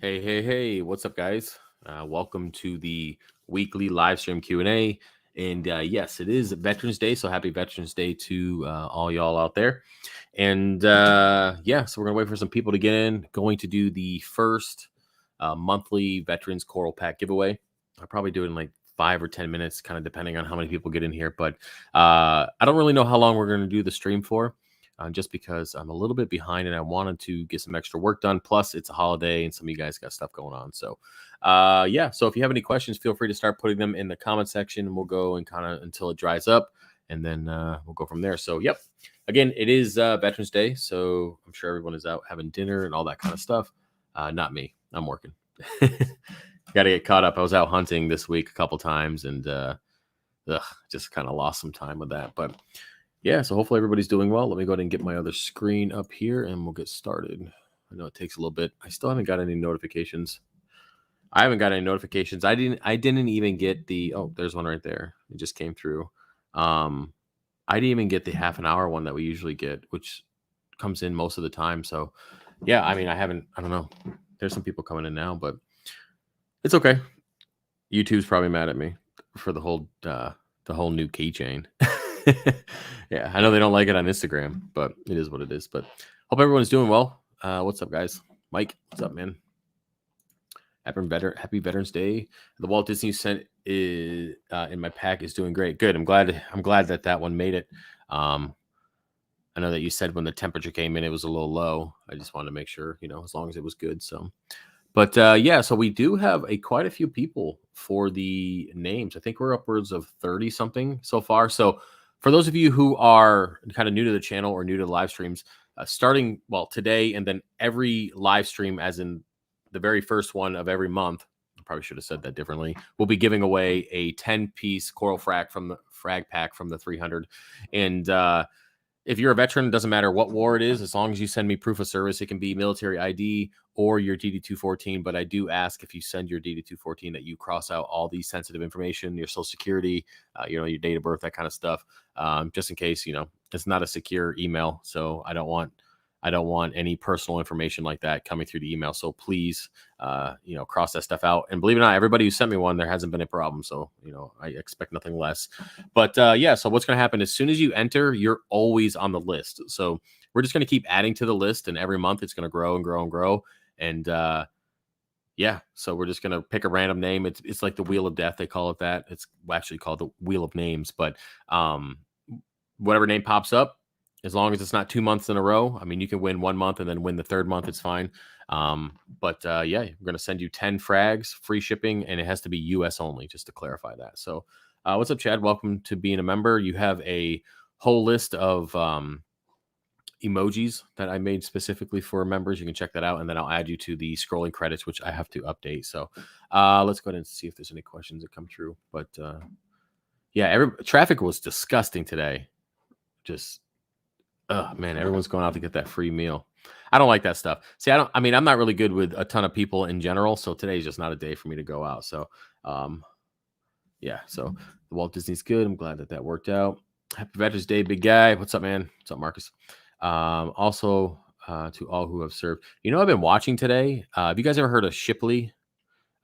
Hey, what's up, guys? Welcome to the weekly live stream Q&A. And yes, it is Veterans Day, so happy Veterans Day to all y'all out there. And yeah, so we're going to wait for some people to get in. Going to do the first monthly Veterans Coral Pack giveaway. I'll probably do it in like 5 or 10 minutes, kind of depending on how many people get in here. But I don't really know how long we're going to do the stream for. Just because I'm a little bit behind and I wanted to get some extra work done. Plus, it's a holiday and some of you guys got stuff going on. So, yeah. So if you have any questions, feel free to start putting them in the comment section. And we'll go and kind of until it dries up, and then we'll go from there. So, yep. Again, it is Veterans Day, so I'm sure everyone is out having dinner and all that kind of stuff. Not me. I'm working. Got to get caught up. I was out hunting this week a couple times and just kind of lost some time with that, but. Yeah, so hopefully everybody's doing well. Let me go ahead and get my other screen up here and we'll get started. I know it takes a little bit. I still haven't got any notifications. I didn't even get the there's one right there. It just came through. I didn't even get the half an hour one that we usually get, which comes in most of the time. So yeah, I mean I don't know. There's some people coming in now, but it's okay. YouTube's probably mad at me for the whole new keychain. Yeah, I know they don't like it on Instagram, but it is what it is. But hope everyone's doing well. What's up, guys? Mike, what's up, man? Happy Veterans Day. The Walt Disney scent is in my pack is doing great. Good. I'm glad that one made it. I know that you said when the temperature came in, it was a little low. I just wanted to make sure, as long as it was good. So, but yeah, so we do have quite a few people for the names. I think we're upwards of 30 something so far. So for those of you who are kind of new to the channel or new to the live streams, starting today and then every live stream, as in the very first one of every month, I probably should have said that differently. We'll be giving away a 10-piece coral frag pack from the 300, and if you're a veteran, it doesn't matter what war it is, as long as you send me proof of service. It can be military ID or your DD-214, but I do ask if you send your DD-214 that you cross out all the sensitive information, your social security, your date of birth, that kind of stuff, just in case, it's not a secure email. So I don't want any personal information like that coming through the email. So please, cross that stuff out. And believe it or not, everybody who sent me one, there hasn't been a problem. So, I expect nothing less. But yeah, so what's going to happen as soon as you enter, you're always on the list. So we're just going to keep adding to the list, and every month it's going to grow and grow and grow. And yeah, so we're just going to pick a random name. It's like the Wheel of Death. They call it that. It's actually called the Wheel of Names. But whatever name pops up, as long as it's not 2 months in a row. I mean, you can win 1 month and then win the third month. It's fine. But yeah, we're going to send you 10 frags, free shipping, and it has to be US only, just to clarify that. So what's up, Chad? Welcome to being a member. You have a whole list of emojis that I made specifically for members. You can check that out, and then I'll add you to the scrolling credits, which I have to update. So let's go ahead and see if there's any questions that come through. But yeah, traffic was disgusting today. Just man, everyone's going out to get that free meal. I don't like that stuff. See, I'm not really good with a ton of people in general, so today's just not a day for me to go out. So yeah, so the Walt Disney's good. I'm glad that worked out. Happy Veterans Day, big guy. What's up, man? What's up, Marcus? Also to all who have served. I've been watching today. Have you guys ever heard of Shipley?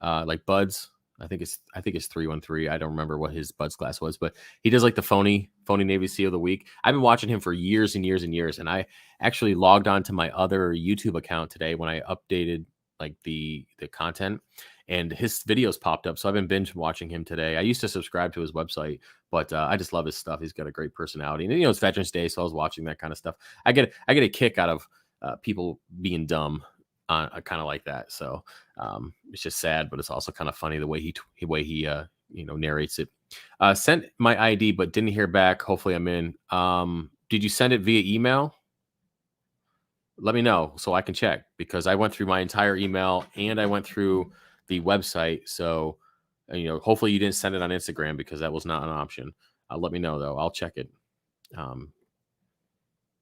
Like Buds? I think it's 313. I don't remember what his Buds class was, but he does like the phony Navy SEAL of the week. I've been watching him for years and years and years, and I actually logged on to my other YouTube account today when I updated like the content, and his videos popped up. So I've been binge watching him today. I used to subscribe to his website, but I just love his stuff. He's got a great personality, and it's Veterans Day, so I was watching that kind of stuff. I get a kick out of people being dumb. Kind of like that. So it's just sad, but it's also kind of funny the way he narrates it. Sent my ID, but didn't hear back. Hopefully I'm in. Did you send it via email? Let me know so I can check, because I went through my entire email and I went through the website. So, hopefully you didn't send it on Instagram, because that was not an option. Let me know though. I'll check it.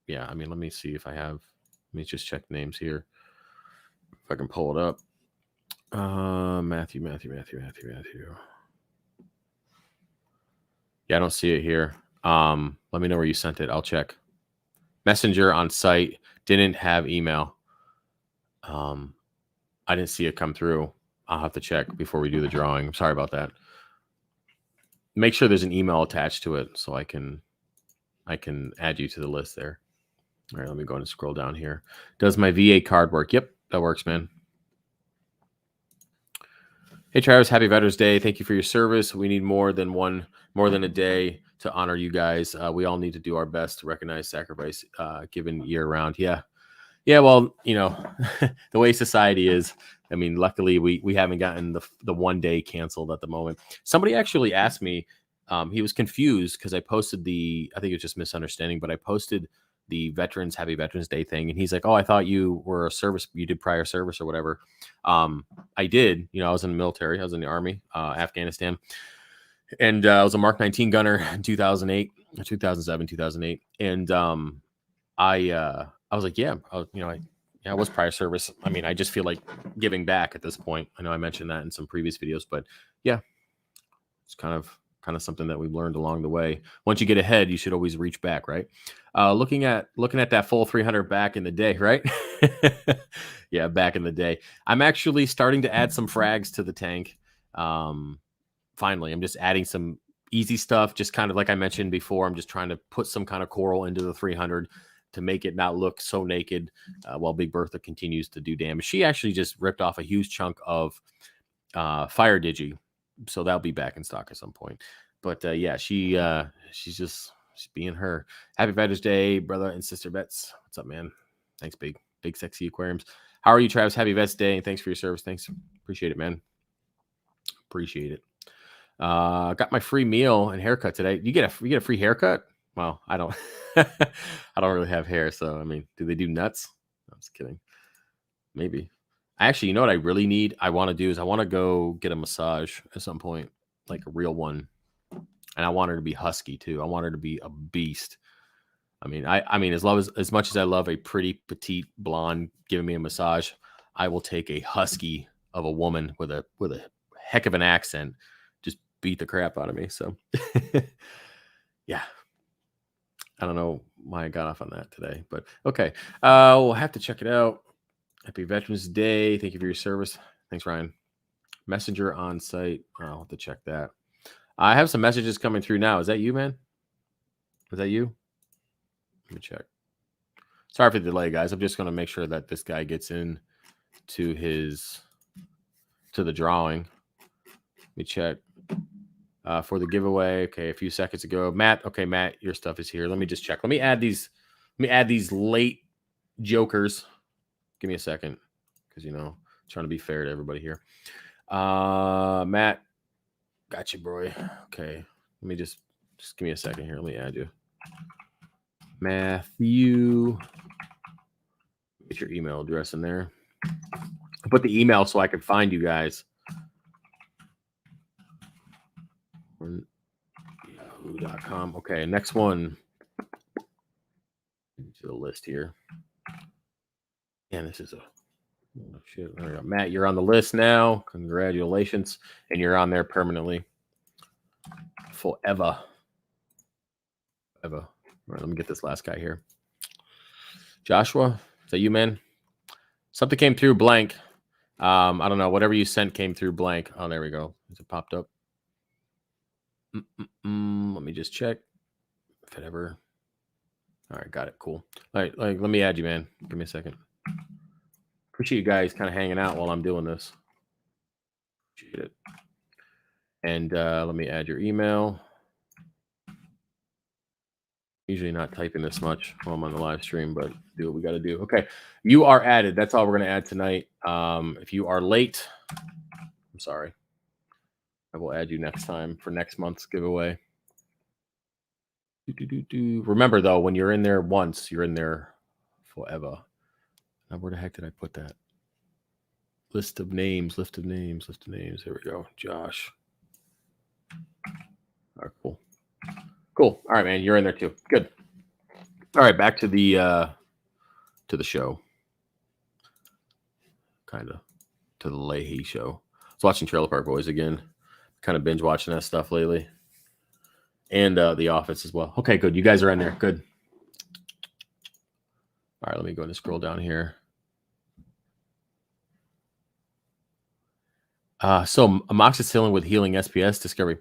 Yeah, I mean, let me see if I have, let me just check names here. If I can pull it up. Matthew. Yeah, I don't see it here. Let me know where you sent it. I'll check. Messenger on site, didn't have email. I didn't see it come through. I'll have to check before we do the drawing. I'm sorry about that. Make sure there's an email attached to it so I can add you to the list there. All right, let me go and scroll down here. Does my VA card work? Yep, that works, man. Hey, Travis, happy Veterans Day. Thank you for your service. We need more than a day to honor you guys. We all need to do our best to recognize sacrifice given year round. Yeah. Well, the way society is, I mean, luckily we haven't gotten the 1 day canceled at the moment. Somebody actually asked me, he was confused because I posted I think it was just misunderstanding, but I posted the Happy Veterans Day thing. And he's like, oh, I thought you were you did prior service or whatever. I did, I was in the military. I was in the Army, Afghanistan. And I was a Mark 19 gunner in 2008, 2007, 2008. And I was like, yeah, I was prior service. I mean, I just feel like giving back at this point. I know I mentioned that in some previous videos, but yeah, it's kind of something that we've learned along the way. Once you get ahead, you should always reach back, right? Looking at that full 300 back in the day, right? Yeah, back in the day. I'm actually starting to add some frags to the tank. Finally, I'm just adding some easy stuff, just kind of like I mentioned before. I'm just trying to put some kind of coral into the 300 to make it not look so naked while Big Bertha continues to do damage. She actually just ripped off a huge chunk of fire digi, so that'll be back in stock at some point. But yeah, she's being her. Happy Veterans Day, brother and sister vets. What's up, man? Thanks, big sexy aquariums. How are you, Travis? Happy Vets Day, and thanks for your service. Thanks, appreciate it, man. Appreciate it. Got my free meal and haircut today. You get a free haircut? Well, I don't I don't really have hair, so I mean, do they do nuts? I'm just kidding. Maybe. Actually, you know what I really need? I want to do is I want to go get a massage at some point, like a real one. And I want her to be husky too. I want her to be a beast. I mean, as much as I love a pretty petite blonde giving me a massage, I will take a husky of a woman with a heck of an accent, just beat the crap out of me. So yeah. I don't know why I got off on that today, but okay. We'll have to check it out. Happy Veterans Day. Thank you for your service. Thanks, Ryan. Messenger on site. I'll have to check that. I have some messages coming through now. Is that you, man? Is that you? Let me check. Sorry for the delay, guys. I'm just going to make sure that this guy gets in to the drawing. Let me check. For the giveaway. Okay, a few seconds ago. Matt, okay, Matt, your stuff is here. Let me just check. Let me add these late jokers. Give me a second, because trying to be fair to everybody here. Matt, got you, bro. Okay, let me just give me a second here. Let me add you. Matthew, get your email address in there. I put the email so I can find you guys. Yahoo.com. Okay, next one. To the list here. And this is shit. Matt, you're on the list now. Congratulations. And you're on there permanently. Forever. All right, let me get this last guy here. Joshua, is that you, man? Something came through blank. I don't know. Whatever you sent came through blank. Oh, there we go. It popped up. Let me just check if it ever. All right, got it. Cool. All right, let me add you, man. Give me a second. Appreciate you guys kind of hanging out while I'm doing this. Appreciate it. And let me add your email. Usually not typing this much while I'm on the live stream, but do what we got to do. Okay, you are added. That's all we're going to add tonight. If you are late, I'm sorry. I will add you next time for next month's giveaway. Remember, though, when you're in there once, you're in there forever. Now, where the heck did I put that? List of names. Here we go. Josh. All right, cool. Cool. All right, man. You're in there too. Good. All right, back to the show. Kind of to the Leahy show. I was watching Trailer Park Boys again. Kind of binge watching that stuff lately. And The Office as well. Okay, good. You guys are in there. Good. All right, let me go and scroll down here. So amoxicillin with healing SPS discovery.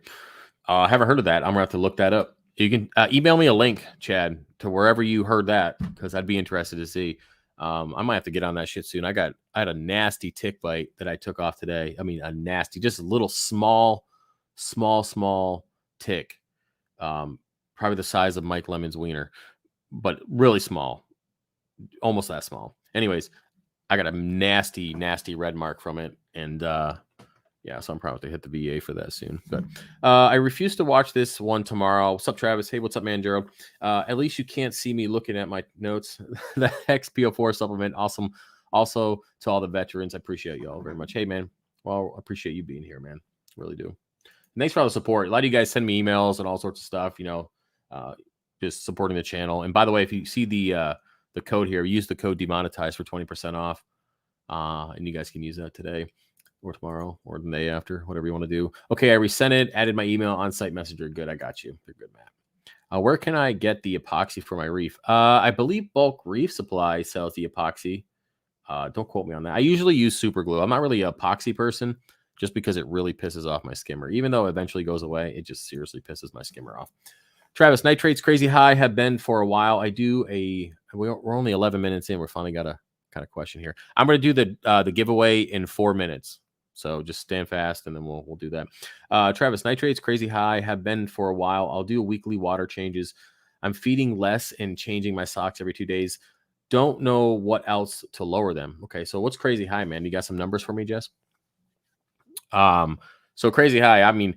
I haven't heard of that. I'm gonna have to look that up. You can email me a link, Chad, to wherever you heard that, because I'd be interested to see. I might have to get on that shit soon. I had a nasty tick bite that I took off today. I mean, a nasty, just a little small tick, probably the size of Mike Lemon's wiener, but really small, almost that small. Anyways, I got a nasty red mark from it, and yeah, so I'm probably to hit the VA for that soon. But I refuse to watch this one tomorrow. What's up, Travis? Hey, what's up, man, Gerald? At least you can't see me looking at my notes. The XPO4 supplement, awesome. Also, to all the veterans, I appreciate you all very much. Hey, man, well, I appreciate you being here, man. Really do. And thanks for all the support. A lot of you guys send me emails and all sorts of stuff, just supporting the channel. And by the way, if you see the code here, use the code demonetized for 20% off. And you guys can use that today or tomorrow or the day after, whatever you want to do. Okay, I resent it, added my email on-site messenger. Good, I got you. You're good, Matt. Where can I get the epoxy for my reef? I believe Bulk Reef Supply sells the epoxy. Don't quote me on that. I usually use super glue. I'm not really an epoxy person just because it really pisses off my skimmer. Even though it eventually goes away, it just seriously pisses my skimmer off. Travis, nitrates crazy high, have been for a while. We're only 11 minutes in. We're finally got a kind of question here. I'm going to do the giveaway in 4 minutes. So just stand fast and then we'll do that. Travis, nitrates crazy high, have been for a while. I'll do weekly water changes. I'm feeding less and changing my socks every 2 days. Don't know what else to lower them. Okay, so what's crazy high, man? You got some numbers for me, Jess? So crazy high, I mean,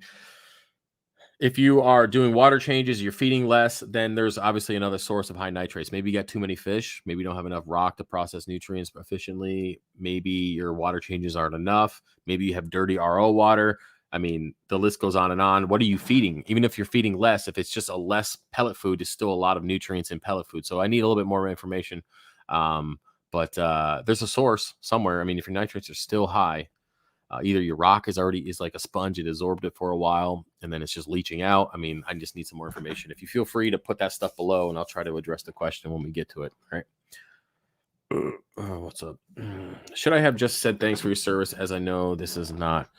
if you are doing water changes, you're feeding less, then there's obviously another source of high nitrates. Maybe you got too many fish. Maybe you don't have enough rock to process nutrients efficiently. Maybe your water changes aren't enough. Maybe you have dirty RO water. I mean, the list goes on and on. What are you feeding? Even if you're feeding less, if it's just a less pellet food, there's still a lot of nutrients in pellet food. So I need a little bit more information. But there's a source somewhere. I mean, if your nitrates are still high, either your rock is like a sponge, it absorbed it for a while, and then it's just leaching out. I mean, I just need some more information. If you feel free to put that stuff below, and I'll try to address the question when we get to it. All right. What's up? Should I have just said thanks for your service, as I know this is not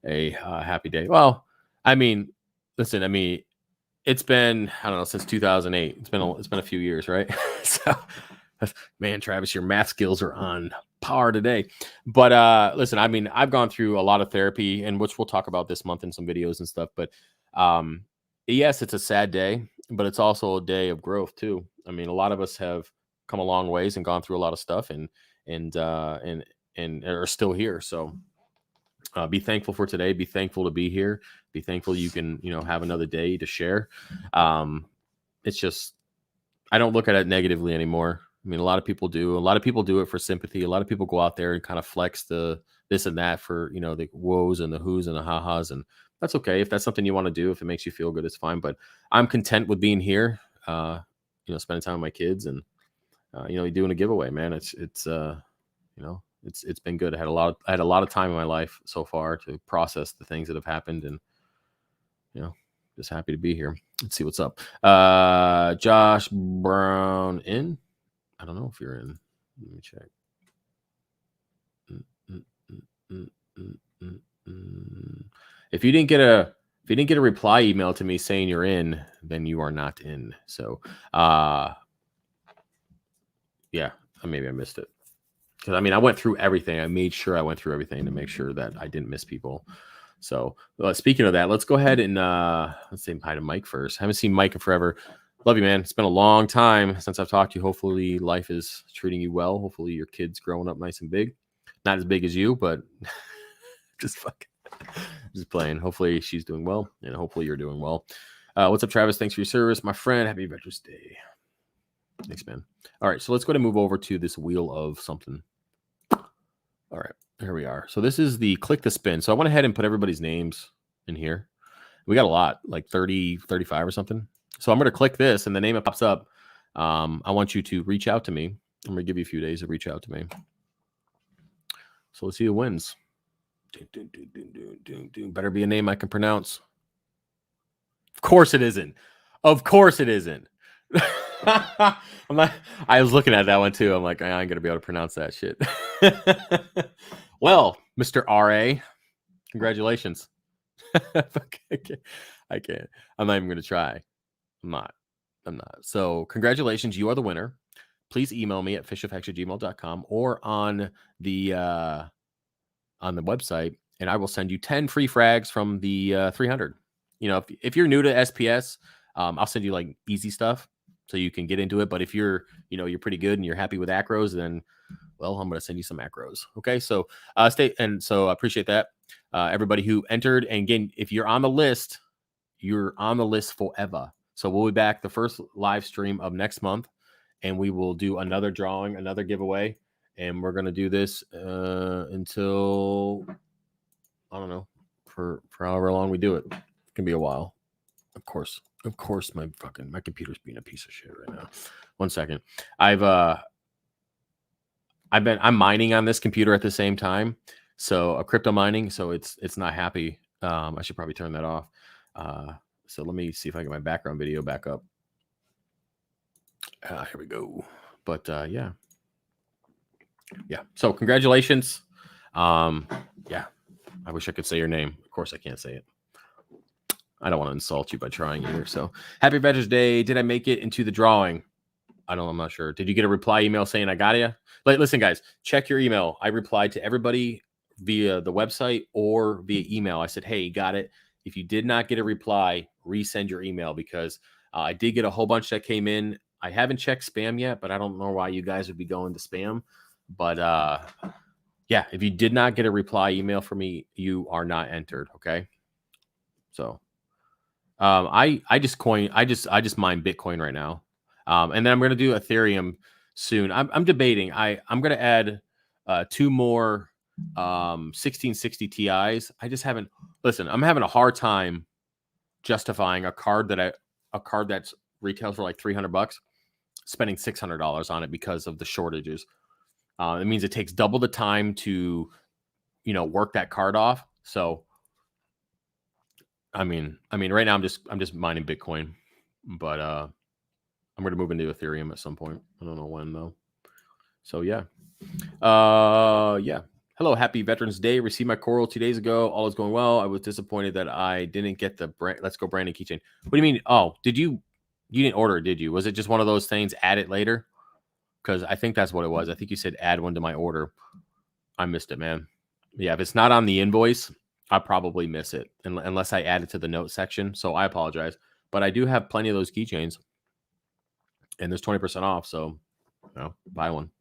a happy day? Well, I mean, listen, I mean, it's been, I don't know, since 2008. It's been a few years, right? So, man, Travis, your math skills are on par today. But listen, I mean, I've gone through a lot of therapy, and which we'll talk about this month in some videos and stuff. But yes, it's a sad day, but it's also a day of growth too. I mean, a lot of us have come a long ways and gone through a lot of stuff, and are still here. So be thankful for today. Be thankful to be here. Be thankful you can have another day to share. It's just, I don't look at it negatively anymore. I mean, a lot of people do. A lot of people do it for sympathy. A lot of people go out there and kind of flex the this and that for, the woes and the who's and the ha-has. And that's okay. If that's something you want to do, if it makes you feel good, it's fine. But I'm content with being here, spending time with my kids and, doing a giveaway, man. It's been good. I had a lot of time in my life so far to process the things that have happened, and, just happy to be here. Let's see what's up. Josh Brown in. I don't know if you're in. Let me check. If you didn't get a reply email to me saying you're in, then you are not in. So, yeah, maybe I missed it. Because I mean, I went through everything. I made sure I went through everything to make sure that I didn't miss people. So, speaking of that, let's go ahead and let's say hi to Mike first. I haven't seen Mike in forever. Love you, man. It's been a long time since I've talked to you. Hopefully life is treating you well. Hopefully your kid's growing up nice and big. Not as big as you, but just playing. Hopefully she's doing well, and hopefully you're doing well. What's up, Travis? Thanks for your service, my friend. Happy Veterans Day. Thanks, man. All right, so let's go ahead and move over to this wheel of something. All right, here we are. So this is the click to spin. So I went ahead and put everybody's names in here. We got a lot, like 30, 35 or something. So I'm going to click this, and the name that pops up, I want you to reach out to me. I'm going to give you a few days to reach out to me. So let's see who wins. Better be a name I can pronounce. Of course it isn't. Of course it isn't. I was looking at that one too. I'm like, I ain't going to be able to pronounce that shit. Well, Mr. R.A., Congratulations. I can't. I'm not even going to try. I'm not. So congratulations. You are the winner. Please email me at fishofhex@gmail.com or on the website, and I will send you 10 free frags from the 300. You know, if you're new to SPS, I'll send you like easy stuff so you can get into it. But if you're, you're pretty good and you're happy with acros, then, well, I'm going to send you some acros. Okay. So I appreciate that. Everybody who entered, and again, if you're on the list, you're on the list forever. So we'll be back the first live stream of next month, and we will do another drawing, another giveaway. And we're going to do this until, I don't know, for however long we do it. It can be a while. Of course, my computer's being a piece of shit right now. 1 second. I'm mining on this computer at the same time. So a crypto mining. So it's not happy. I should probably turn that off. So let me see if I get my background video back up. Here we go. But yeah. So congratulations. Yeah. I wish I could say your name. Of course, I can't say it. I don't want to insult you by trying either. So happy Veterans Day. Did I make it into the drawing? I'm not sure. Did you get a reply email saying I got you? Like, listen, guys, check your email. I replied to everybody via the website or via email. I said, hey, got it. If you did not get a reply, resend your email, because I did get a whole bunch that came in. I haven't checked spam yet, but I don't know why you guys would be going to spam. But yeah, if you did not get a reply email from me, you are not entered. Okay. So I just mine Bitcoin right now. And then I'm going to do Ethereum soon. I'm debating. I'm going to add 2 more 1660 Ti's. I just haven't. Listen, I'm having a hard time justifying a card that's retails for like $300, spending $600 on it because of the shortages. It means it takes double the time to, work that card off. So, I mean, right now I'm just mining Bitcoin, but I'm going to move into Ethereum at some point. I don't know when though. So yeah. Yeah. Hello, happy Veterans Day. Received my coral 2 days ago. All is going well. I was disappointed that I didn't get the Let's Go Brandon keychain. What do you mean? Oh, you didn't order it, did you? Was it just one of those things, add it later? Because I think that's what it was. I think you said add one to my order. I missed it, man. Yeah, if it's not on the invoice, I probably miss it unless I add it to the note section. So I apologize. But I do have plenty of those keychains, and there's 20% off. So, buy one.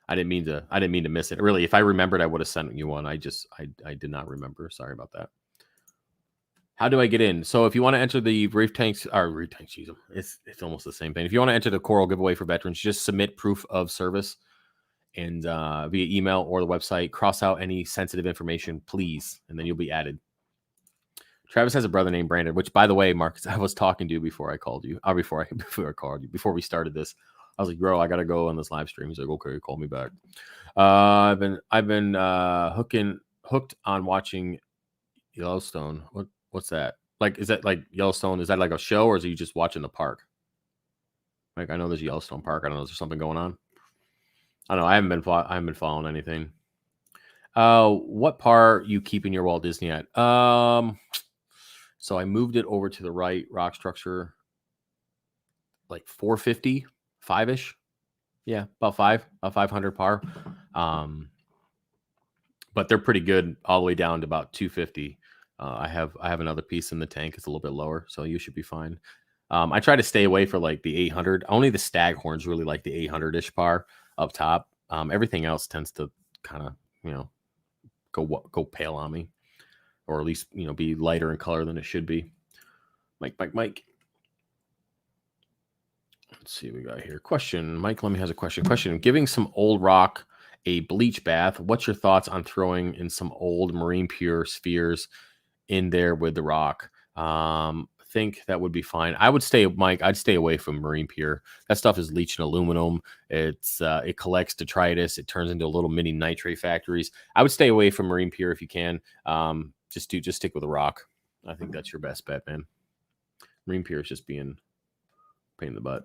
I didn't mean to miss it. Really, if I remembered, I would have sent you one. I did not remember. Sorry about that. How do I get in? So if you want to enter the reef tanks, it's almost the same thing. If you want to enter the coral giveaway for veterans, just submit proof of service, and via email or the website. Cross out any sensitive information, please, and then you'll be added. Travis has a brother named Brandon, which, by the way, Marcus, I was talking to you before I called you. Before I called you, before we started this. I was like, bro, I gotta go on this live stream. He's like, okay, call me back. I've been hooked on watching Yellowstone. What's that? Like, is that like Yellowstone? Is that like a show, or is he just watching the park? Like, I know there's Yellowstone Park. I don't know. Is there something going on? I don't know. I haven't been following anything. What part you keeping your Walt Disney at? So I moved it over to the right rock structure, like 450, 5-ish. Yeah, about 500 par. But they're pretty good all the way down to about 250. I have another piece in the tank. It's a little bit lower, so you should be fine. I try to stay away for like the 800. Only the staghorns really like the 800-ish par up top. Everything else tends to kind of, go pale on me, or at least, be lighter in color than it should be. Mike. Let's see what we got here. Question. Mike Lemmy has a question. Giving some old rock a bleach bath. What's your thoughts on throwing in some old marine pure spheres in there with the rock? Think that would be fine. I'd stay away from marine pure. That stuff is leaching aluminum. It collects detritus. It turns into little mini nitrate factories. I would stay away from marine pure if you can. Just stick with a rock. I think that's your best bet, man. Marine pure is just being a pain in the butt.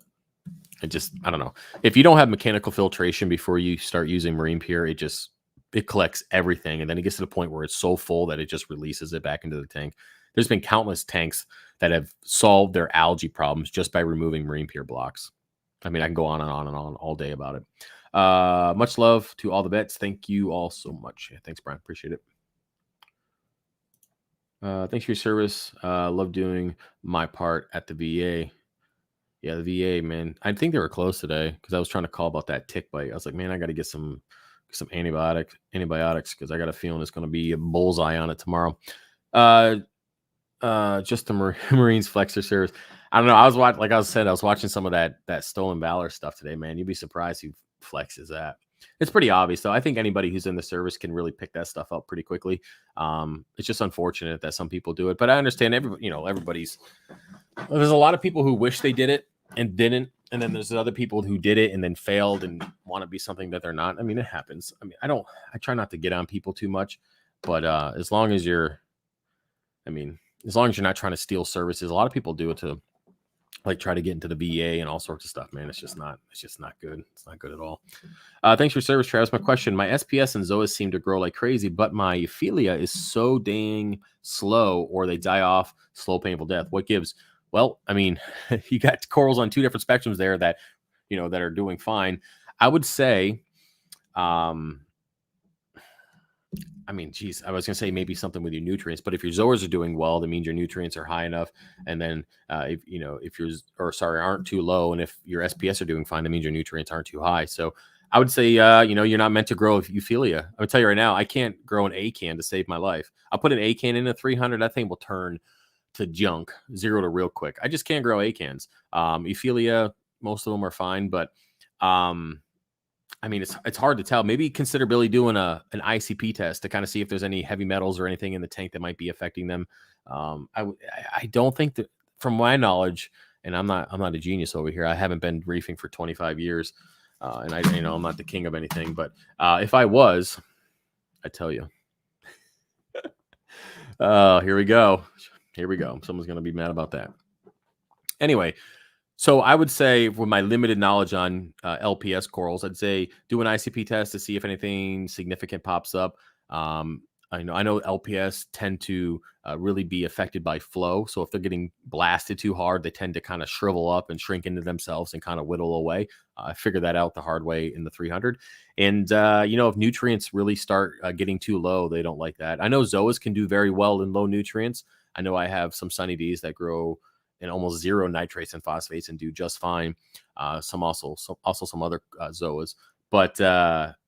I don't know. If you don't have mechanical filtration before you start using marine pure, it just it collects everything, and then it gets to the point where it's so full that it just releases it back into the tank. There's been countless tanks that have solved their algae problems just by removing marine pier blocks. I mean, I can go on and on and on all day about it. Much love to all the vets. Thank you all so much. Yeah, thanks, Brian. Appreciate it. Thanks for your service. Love doing my part at the VA. Yeah, the VA, man. I think they were closed today because I was trying to call about that tick bite. I was like, man, I got to get some antibiotics because I got a feeling it's going to be a bullseye on it tomorrow. Just the Marines flexor service. I don't know. I was watching, like I said, I was watching some of that Stolen Valor stuff today, man. You'd be surprised who flexes that. It's pretty obvious, though. I think anybody who's in the service can really pick that stuff up pretty quickly. It's just unfortunate that some people do it, but I understand everybody's. There's a lot of people who wish they did it and didn't, and then there's other people who did it and then failed and want to be something that they're not. I mean, it happens. I mean, I try not to get on people too much, but as long as you're not trying to steal services, a lot of people do it to like try to get into the VA and all sorts of stuff, man. It's just not good. It's not good at all. Thanks for your service, Travis. My question, my SPS and Zoas seem to grow like crazy, but my Euphyllia is so dang slow, or they die off slow, painful death. What gives? Well, I mean, you got corals on two different spectrums there that are doing fine. I would say, I mean, geez, I was going to say maybe something with your nutrients, but if your zoas are doing well, that means your nutrients are high enough. And then if yours aren't too low, and if your SPS are doing fine, that means your nutrients aren't too high. So I would say, you're not meant to grow Euphyllia. I would tell you right now, I can't grow an ACAN to save my life. I'll put an ACAN in a 300. That thing will turn to junk, 0 to real quick. I just can't grow ACANs. Euphyllia, most of them are fine, but I mean, it's hard to tell. Maybe consider Billy doing an ICP test to kind of see if there's any heavy metals or anything in the tank that might be affecting them. I don't think that, from my knowledge, and I'm not a genius over here. I haven't been reefing for 25 years, and I'm not the king of anything. But if I was, I tell you, here we go. Someone's gonna be mad about that. Anyway. So I would say, with my limited knowledge on LPS corals, I'd say do an ICP test to see if anything significant pops up. I know LPS tend to really be affected by flow. So if they're getting blasted too hard, they tend to kind of shrivel up and shrink into themselves and kind of whittle away. I figured that out the hard way in the 300. And, if nutrients really start getting too low, they don't like that. I know zoas can do very well in low nutrients. I know I have some Sunny D's that grow and almost 0 nitrates and phosphates and do just fine. Some other zoas, but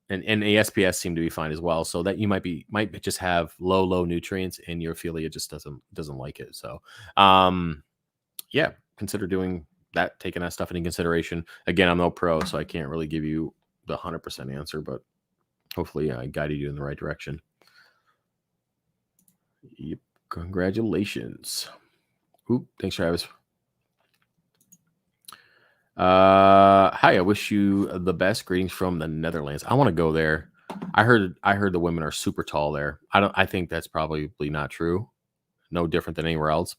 and ASPS seem to be fine as well. So that you might just have low nutrients, and your Euphyllia just doesn't like it. So consider doing that, taking that stuff into consideration. Again, I'm no pro, so I can't really give you the 100% answer, but hopefully I guided you in the right direction. Yep, congratulations. Ooh, thanks, Travis. Hi, I wish you the best. Greetings from the Netherlands. I want to go there. I heard the women are super tall there. I think that's probably not true. No different than anywhere else.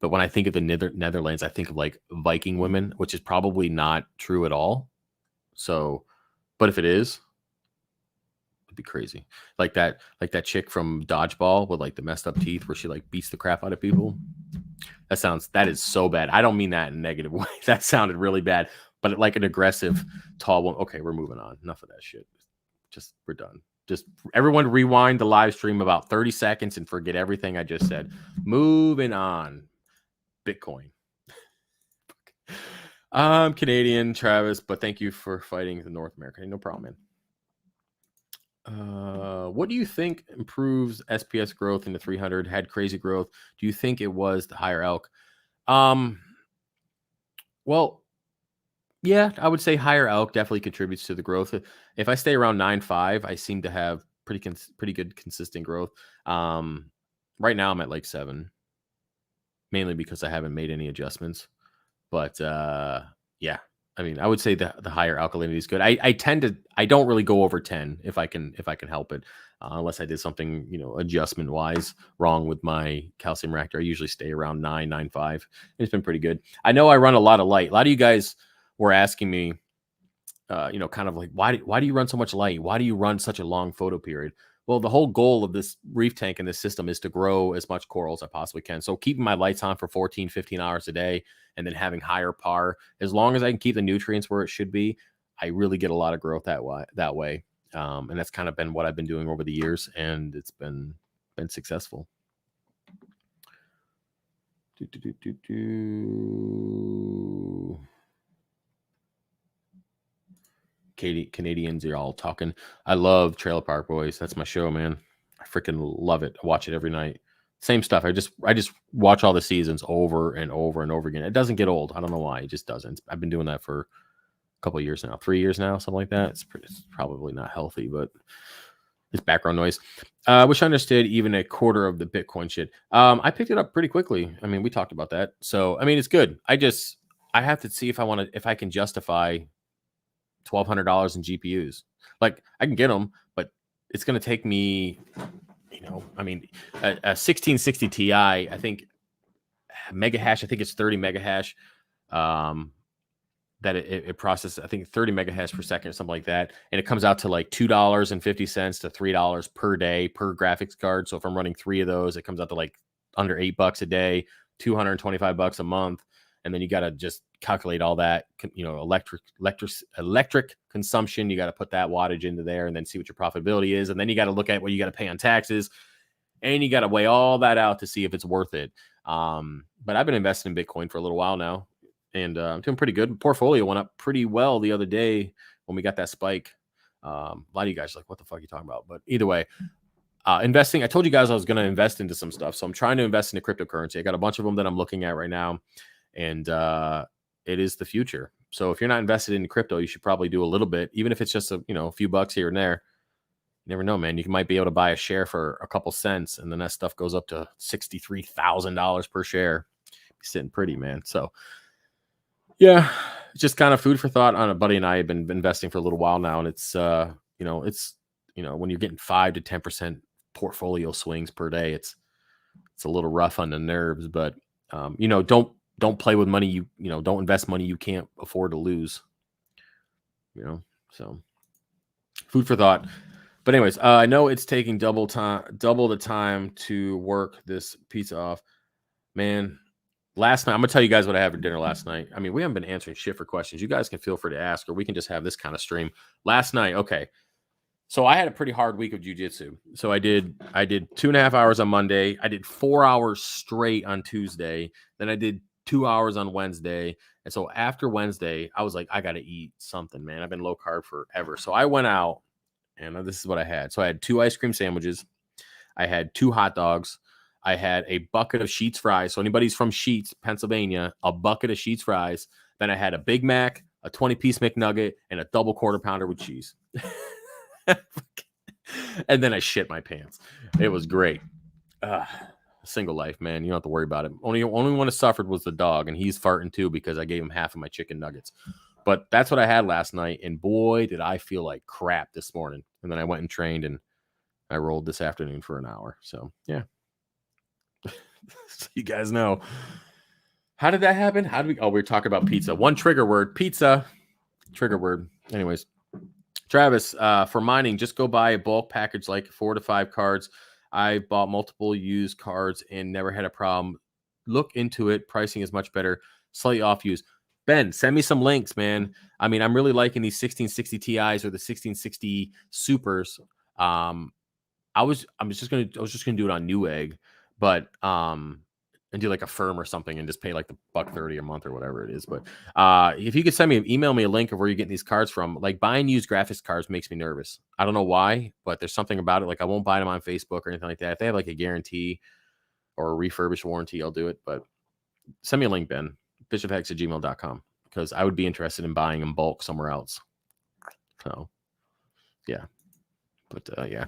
But when I think of the Netherlands, I think of like Viking women, which is probably not true at all. So, but if it is, it'd be crazy. Like that chick from Dodgeball with like the messed up teeth, where she like beats the crap out of people. That is so bad. I don't mean that in a negative way. That sounded really bad, but like an aggressive, tall one. Okay, we're moving on. Enough of that shit. We're done. Just everyone rewind the live stream about 30 seconds and forget everything I just said. Moving on. Bitcoin. I'm Canadian, Travis, but thank you for fighting the North America. No problem, man. What do you think improves SPS growth in the 300? Had crazy growth. Do you think it was the higher elk? Well, yeah, I would say higher elk definitely contributes to the growth. If I stay around 9.5, I seem to have pretty good consistent growth. Right now I'm at like 7, mainly because I haven't made any adjustments. But yeah. I mean, I would say the higher alkalinity is good. I don't really go over 10 if I can help it, unless I did something, adjustment wise wrong with my calcium reactor. I usually stay around 9.5. It's been pretty good. I know I run a lot of light. A lot of you guys were asking me kind of like, why do you run so much light? Why do you run such a long photo period? Well, the whole goal of this reef tank and this system is to grow as much coral as I possibly can. So keeping my lights on for 14, 15 hours a day and then having higher par, as long as I can keep the nutrients where it should be, I really get a lot of growth that way. And that's kind of been what I've been doing over the years, and it's been successful. Canadians are all talking. I love Trailer Park Boys. That's my show, man. I freaking love it. I watch it every night. Same stuff. I just watch all the seasons over and over and over again. It doesn't get old. I don't know why. It just doesn't. I've been doing that for a couple of years now, 3 years now, something like that. It's probably not healthy, but it's background noise. Wish I understood even a quarter of the Bitcoin shit. I picked it up pretty quickly. I mean, we talked about that. So, I mean, it's good. I have to see if I can justify $1,200 in GPUs. Like, I can get them, but it's going to take me, I mean, a 1660 Ti, I think mega hash, I think it's 30 mega hash. That it processes, I think 30 megahash per second or something like that. And it comes out to like $2.50 to $3 per day per graphics card. So if I'm running 3 of those, it comes out to like under $8 a day, $225 a month. And then you got to just calculate all that, electric consumption. You got to put that wattage into there and then see what your profitability is. And then you got to look at what you got to pay on taxes. And you got to weigh all that out to see if it's worth it. But I've been investing in Bitcoin for a little while now. And I'm doing pretty good. Portfolio went up pretty well the other day when we got that spike. A lot of you guys are like, what the fuck are you talking about? But either way, investing, I told you guys I was going to invest into some stuff. So I'm trying to invest into cryptocurrency. I got a bunch of them that I'm looking at right now. And it is the future. So if you're not invested in crypto, you should probably do a little bit, even if it's just a few bucks here and there. You never know, man. You might be able to buy a share for a couple cents, and then that stuff goes up to $63,000 per share. Be sitting pretty, man. So yeah, just kind of food for thought. On a buddy and I have been investing for a little while now, and it's when you're getting 5 to 10% portfolio swings per day, it's a little rough on the nerves. But don't play with money. Don't invest money you can't afford to lose. So food for thought. But anyways, I know it's taking double the time to work this pizza off, man. Last night, I'm going to tell you guys what I had for dinner last night. I mean, we haven't been answering shit for questions. You guys can feel free to ask, or we can just have this kind of stream. Last night, okay. So I had a pretty hard week of jiu-jitsu. So I did 2.5 hours on Monday. I did 4 hours straight on Tuesday. Then I did 2 hours on Wednesday. And so after Wednesday, I was like, I got to eat something, man. I've been low carb forever. So I went out, and this is what I had. So I had 2 ice cream sandwiches. I had 2 hot dogs. I had a bucket of Sheetz fries. So anybody's from Sheetz, Pennsylvania, a bucket of Sheetz fries. Then I had a Big Mac, a 20-piece McNugget, and a double quarter pounder with cheese. And then I shit my pants. It was great. Single life, man. You don't have to worry about it. Only one that suffered was the dog, and he's farting too because I gave him half of my chicken nuggets. But that's what I had last night, and boy, did I feel like crap this morning. And then I went and trained, and I rolled this afternoon for an hour. So, yeah. So you guys know. How did that happen? We were talking about pizza. One trigger word, pizza. Trigger word. Anyways, Travis, for mining, just go buy a bulk package like 4 to 5 cards. I bought multiple used cards and never had a problem. Look into it. Pricing is much better. Slightly off use. Ben, send me some links, man. I mean, I'm really liking these 1660 Ti's or the 1660 Supers. I was just gonna do it on Newegg, but and do like a firm or something and just pay like the $130 a month or whatever it is. But if you could email me a link of where you're getting these cards from, like buying used graphics cards makes me nervous. I don't know why, but there's something about it. Like I won't buy them on Facebook or anything like that. If they have like a guarantee or a refurbished warranty, I'll do it. But send me a link, Ben, bishophex@gmail.com, because I would be interested in buying in bulk somewhere else. So yeah. But yeah.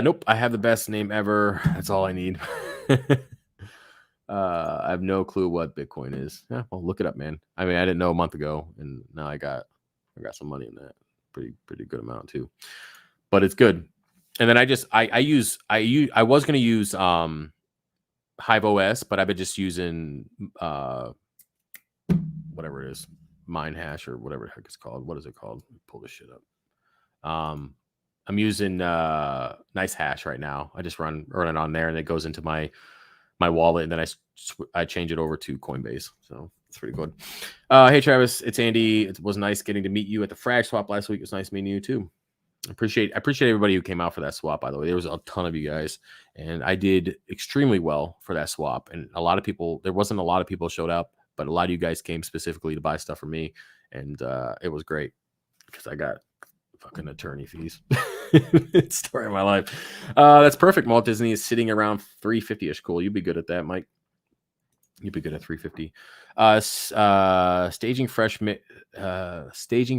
Nope. I have the best name ever. That's all I need. I have no clue what Bitcoin is. Yeah, well, look it up, man. I mean, I didn't know a month ago, and now I got some money in that. Pretty good amount too. But it's good. And then I was gonna use Hive OS, but I've been just using whatever it is, mine hash or whatever the heck it's called. What is it called? Let me pull this shit up. I'm using Nice Hash right now. I just run it on there, and it goes into my wallet, and then I change it over to Coinbase. So it's pretty good. Hey Travis, it's Andy. It was nice getting to meet you at the frag swap last week. It was nice meeting you too. I appreciate everybody who came out for that swap. By the way, there was a ton of you guys, and I did extremely well for that swap. And a lot of people, there wasn't a lot of people showed up, but a lot of you guys came specifically to buy stuff from me, and it was great because I got fucking attorney fees. Story of my life. That's perfect. Walt Disney is sitting around 350ish. Cool. You'd be good at that, Mike. You'd be good at 350. Staging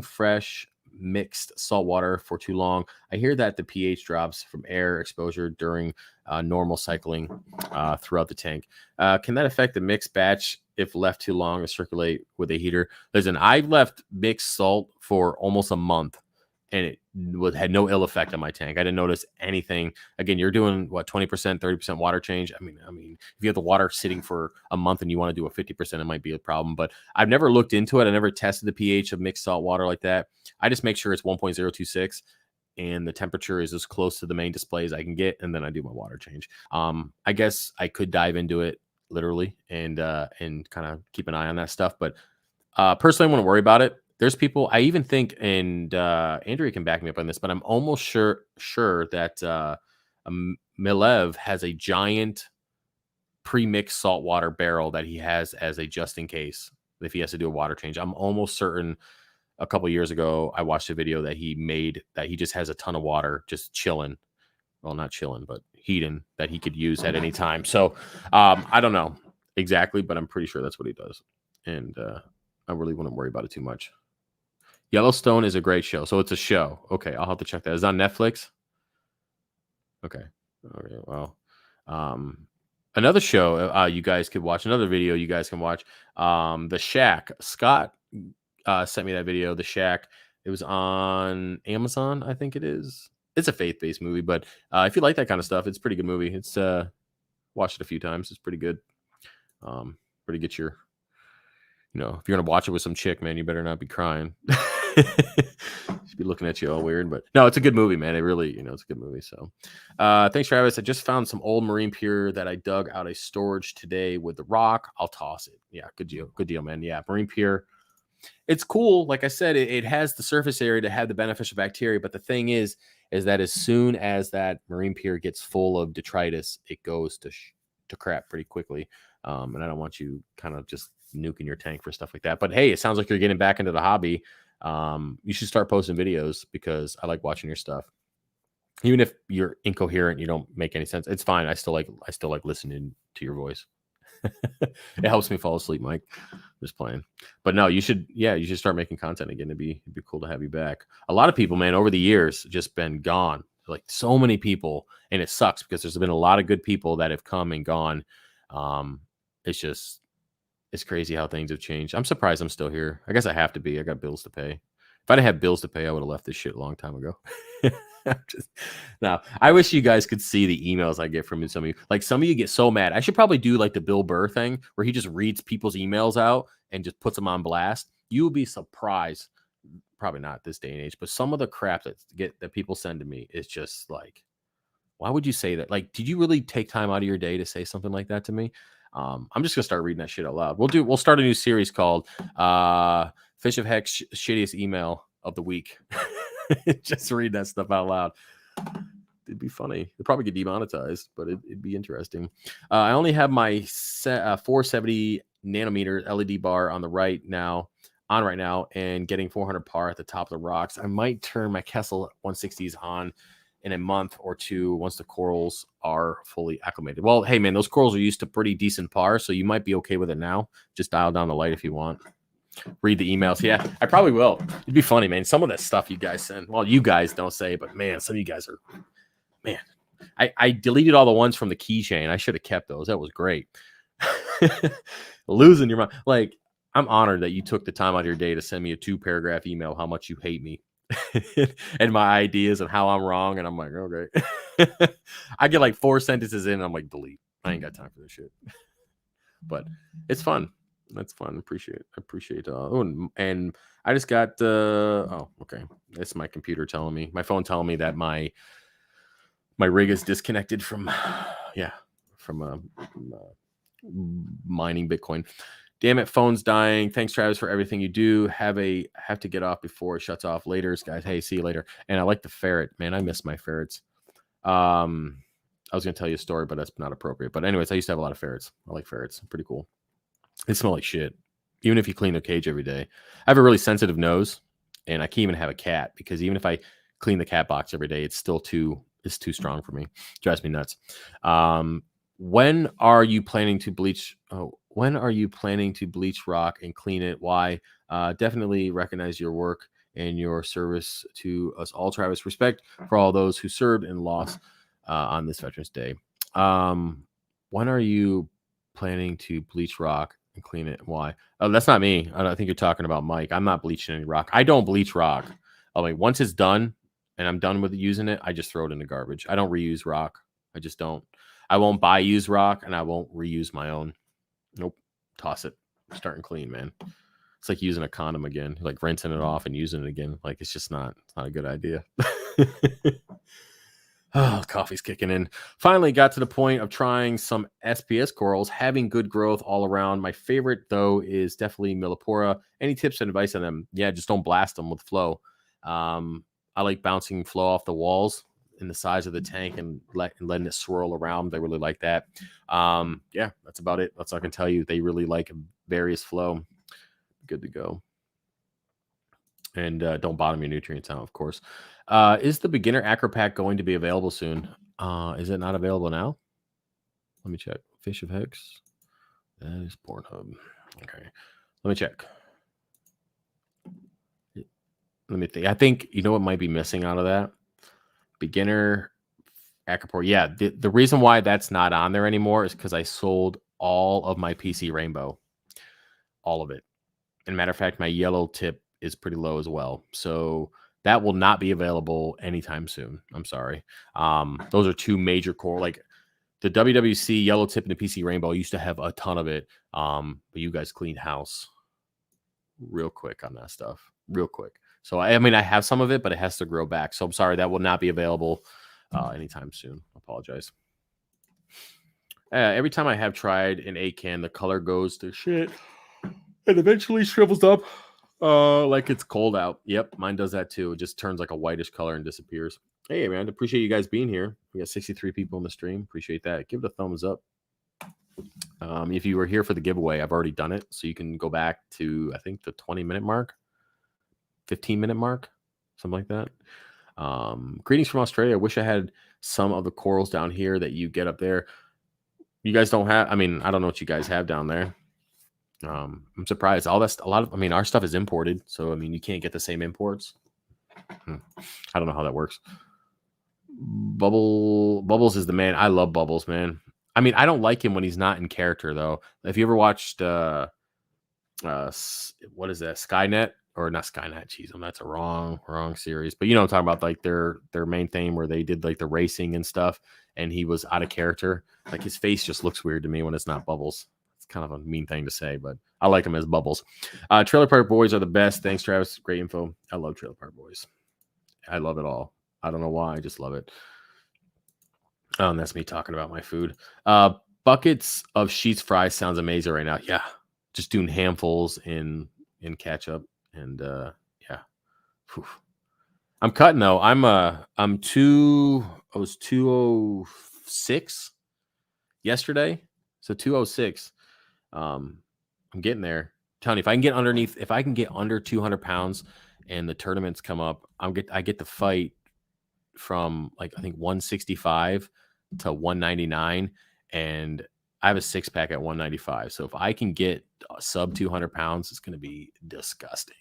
fresh mixed saltwater for too long. I hear that the pH drops from air exposure during normal cycling throughout the tank. Can that affect the mixed batch if left too long to circulate with a heater? Listen, I left mixed salt for almost a month, and it had no ill effect on my tank. I didn't notice anything. Again, you're doing what, 20%, 30% water change. I mean, if you have the water sitting for a month and you want to do a 50%, it might be a problem. But I've never looked into it. I never tested the pH of mixed salt water like that. I just make sure it's 1.026 and the temperature is as close to the main display as I can get, and then I do my water change. I guess I could dive into it literally and kind of keep an eye on that stuff. But personally, I wouldn't worry about it. There's people, I even think, and Andrea can back me up on this, but I'm almost sure that Milev has a giant pre-mixed saltwater barrel that he has as a just in case if he has to do a water change. I'm almost certain a couple years ago I watched a video that he made that he just has a ton of water just chilling. Well, not chilling, but heating that he could use at any time. So I don't know exactly, but I'm pretty sure that's what he does. And I really wouldn't worry about it too much. Yellowstone is a great show. So it's a show. Okay, I'll have to check that. It's on Netflix? Okay. Well, another show you guys could watch. Another video you guys can watch. The Shack. Scott sent me that video. The Shack. It was on Amazon, I think it is. It's a faith-based movie, but if you like that kind of stuff, it's a pretty good movie. It's watched it a few times. It's pretty good. Pretty get your, if you're gonna watch it with some chick, man, you better not be crying. She'd be looking at you all weird, but no, it's a good movie, man. It really, it's a good movie. So thanks, Travis. I just found some old Marine Pure that I dug out of storage today with the rock. I'll toss it. Yeah, good deal, man. Yeah, Marine Pure. It's cool. Like I said, it has the surface area to have the beneficial bacteria, but the thing is that as soon as that Marine Pure gets full of detritus, it goes to crap pretty quickly. And I don't want you kind of just nuking your tank for stuff like that. But hey, it sounds like you're getting back into the hobby. You should start posting videos because I like watching your stuff. Even if you're incoherent, you don't make any sense. It's fine. I still like listening to your voice. It helps me fall asleep, Mike. Just playing. But no, you should start making content again. It'd be cool to have you back. A lot of people, man, over the years just been gone. Like so many people, and it sucks because there's been a lot of good people that have come and gone. It's crazy how things have changed. I'm surprised I'm still here. I guess I have to be. I got bills to pay. If I didn't have bills to pay, I would have left this shit a long time ago. I wish you guys could see the emails I get from some of you. Like some of you get so mad. I should probably do like the Bill Burr thing where he just reads people's emails out and just puts them on blast. You will be surprised. Probably not this day and age, but some of the crap that people send to me is just like, why would you say that? Like, did you really take time out of your day to say something like that to me? I'm just gonna start reading that shit out loud. We'll start a new series called Fish of Heck's shittiest email of the week. Just read that stuff out loud. It'd be funny. It'd probably get demonetized, but it'd be interesting. I only have my 470 nanometer LED bar on right now, and getting 400 par at the top of the rocks. I might turn my Kessel 160s on in a month or two once the corals are fully acclimated. Well, hey, man, those corals are used to pretty decent par, so you might be okay with it now. Just dial down the light if you want. Read the emails. Yeah, I probably will. It'd be funny, man. Some of that stuff you guys send. Well, you guys don't say, but man, some of you guys are, man. I deleted all the ones from the keychain. I should have kept those. That was great. Losing your mind. Like, I'm honored that you took the time out of your day to send me a 2-paragraph email how much you hate me and my ideas and how I'm wrong. And I'm like, okay. I get like 4 sentences in and I'm like, delete. I ain't got time for this shit. But it's fun. That's fun. Appreciate. Oh, and I just got. Oh, okay. That's my computer telling me. My phone telling me that my rig is disconnected from. Yeah, from mining Bitcoin. Damn it, phone's dying. Thanks, Travis, for everything you do. Have to get off before it shuts off. Later, guys. Hey, see you later. And I like the ferret, man. I miss my ferrets. I was gonna tell you a story, but that's not appropriate. But anyways, I used to have a lot of ferrets. I like ferrets. Pretty cool. They smell like shit, even if you clean the cage every day. I have a really sensitive nose, and I can't even have a cat because even if I clean the cat box every day, it's too strong for me. Drives me nuts. Um, when are you planning to bleach? Oh, when are you planning to bleach rock and clean it? Why? Definitely recognize your work and your service to us all, Travis. Respect for all those who served and lost on this Veterans Day. When are you planning to bleach rock and clean it? Why? Oh, that's not me. I think you're talking about Mike. I'm not bleaching any rock. I don't bleach rock. I mean, once it's done and I'm done with using it, I just throw it in the garbage. I don't reuse rock. I just don't. I won't buy used rock and I won't reuse my own. Nope. Toss it. Starting clean, man. It's like using a condom again, like rinsing it off and using it again. Like it's not a good idea. Oh, coffee's kicking in. Finally got to the point of trying some SPS corals, having good growth all around. My favorite, though, is definitely Millipora. Any tips and advice on them? Yeah, just don't blast them with flow. I like bouncing flow off the walls in the size of the tank and letting it swirl around. They really like that. Yeah, that's about it. That's all I can tell you. They really like various flow. Good to go. And don't bottom your nutrients out, of course. Is the beginner acro pack going to be available soon? Is it not available now? Let me check. Fish of Hex. That is Pornhub. Okay. Let me check. Let me think. I think you know what might be missing out of that? Beginner Acroport. Yeah. The reason why that's not on there anymore is because I sold all of my PC Rainbow. All of it. And matter of fact, my yellow tip is pretty low as well. So that will not be available anytime soon. I'm sorry. Those are two major core, like the WWC yellow tip and the PC Rainbow used to have a ton of it. But you guys cleaned house real quick on that stuff, real quick. So I mean, I have some of it, but it has to grow back. So I'm sorry that will not be available anytime soon. I apologize. Every time I have tried an 8 can, the color goes to shit and eventually shrivels up like it's cold out. Yep, mine does that too. It just turns like a whitish color and disappears. Hey, man, appreciate you guys being here. We got 63 people in the stream. Appreciate that. Give it a thumbs up. If you were here for the giveaway, I've already done it. So you can go back to, I think, the 20-minute mark, 15-minute mark, something like that. Greetings from Australia. I wish I had some of the corals down here that you get up there. You guys don't have, I mean, I don't know what you guys have down there. I'm surprised. I mean, our stuff is imported. So, I mean, you can't get the same imports. I don't know how that works. Bubbles is the man. I love Bubbles, man. I mean, I don't like him when he's not in character, though. If you ever watched, what is that? Skynet or not Skynet? Jeez, that's a wrong series. But you know, what I'm talking about like their main thing where they did like the racing and stuff, and he was out of character. Like his face just looks weird to me when it's not Bubbles. It's kind of a mean thing to say, but I like him as Bubbles. Trailer Park Boys are the best. Thanks, Travis. Great info. I love Trailer Park Boys. I love it all. I don't know why. I just love it. That's me talking about my food. Buckets of sheets fries sounds amazing right now. Yeah, just doing handfuls in ketchup and yeah. Whew. I'm cutting though. I'm two. I was 206 yesterday, so 206. I'm getting there. I'm telling you, if I can get under 200 pounds, and the tournaments come up, I get to fight from like I think 165 to 199, and I have a 6-pack at 195. So if I can get sub 200 pounds, it's going to be disgusting.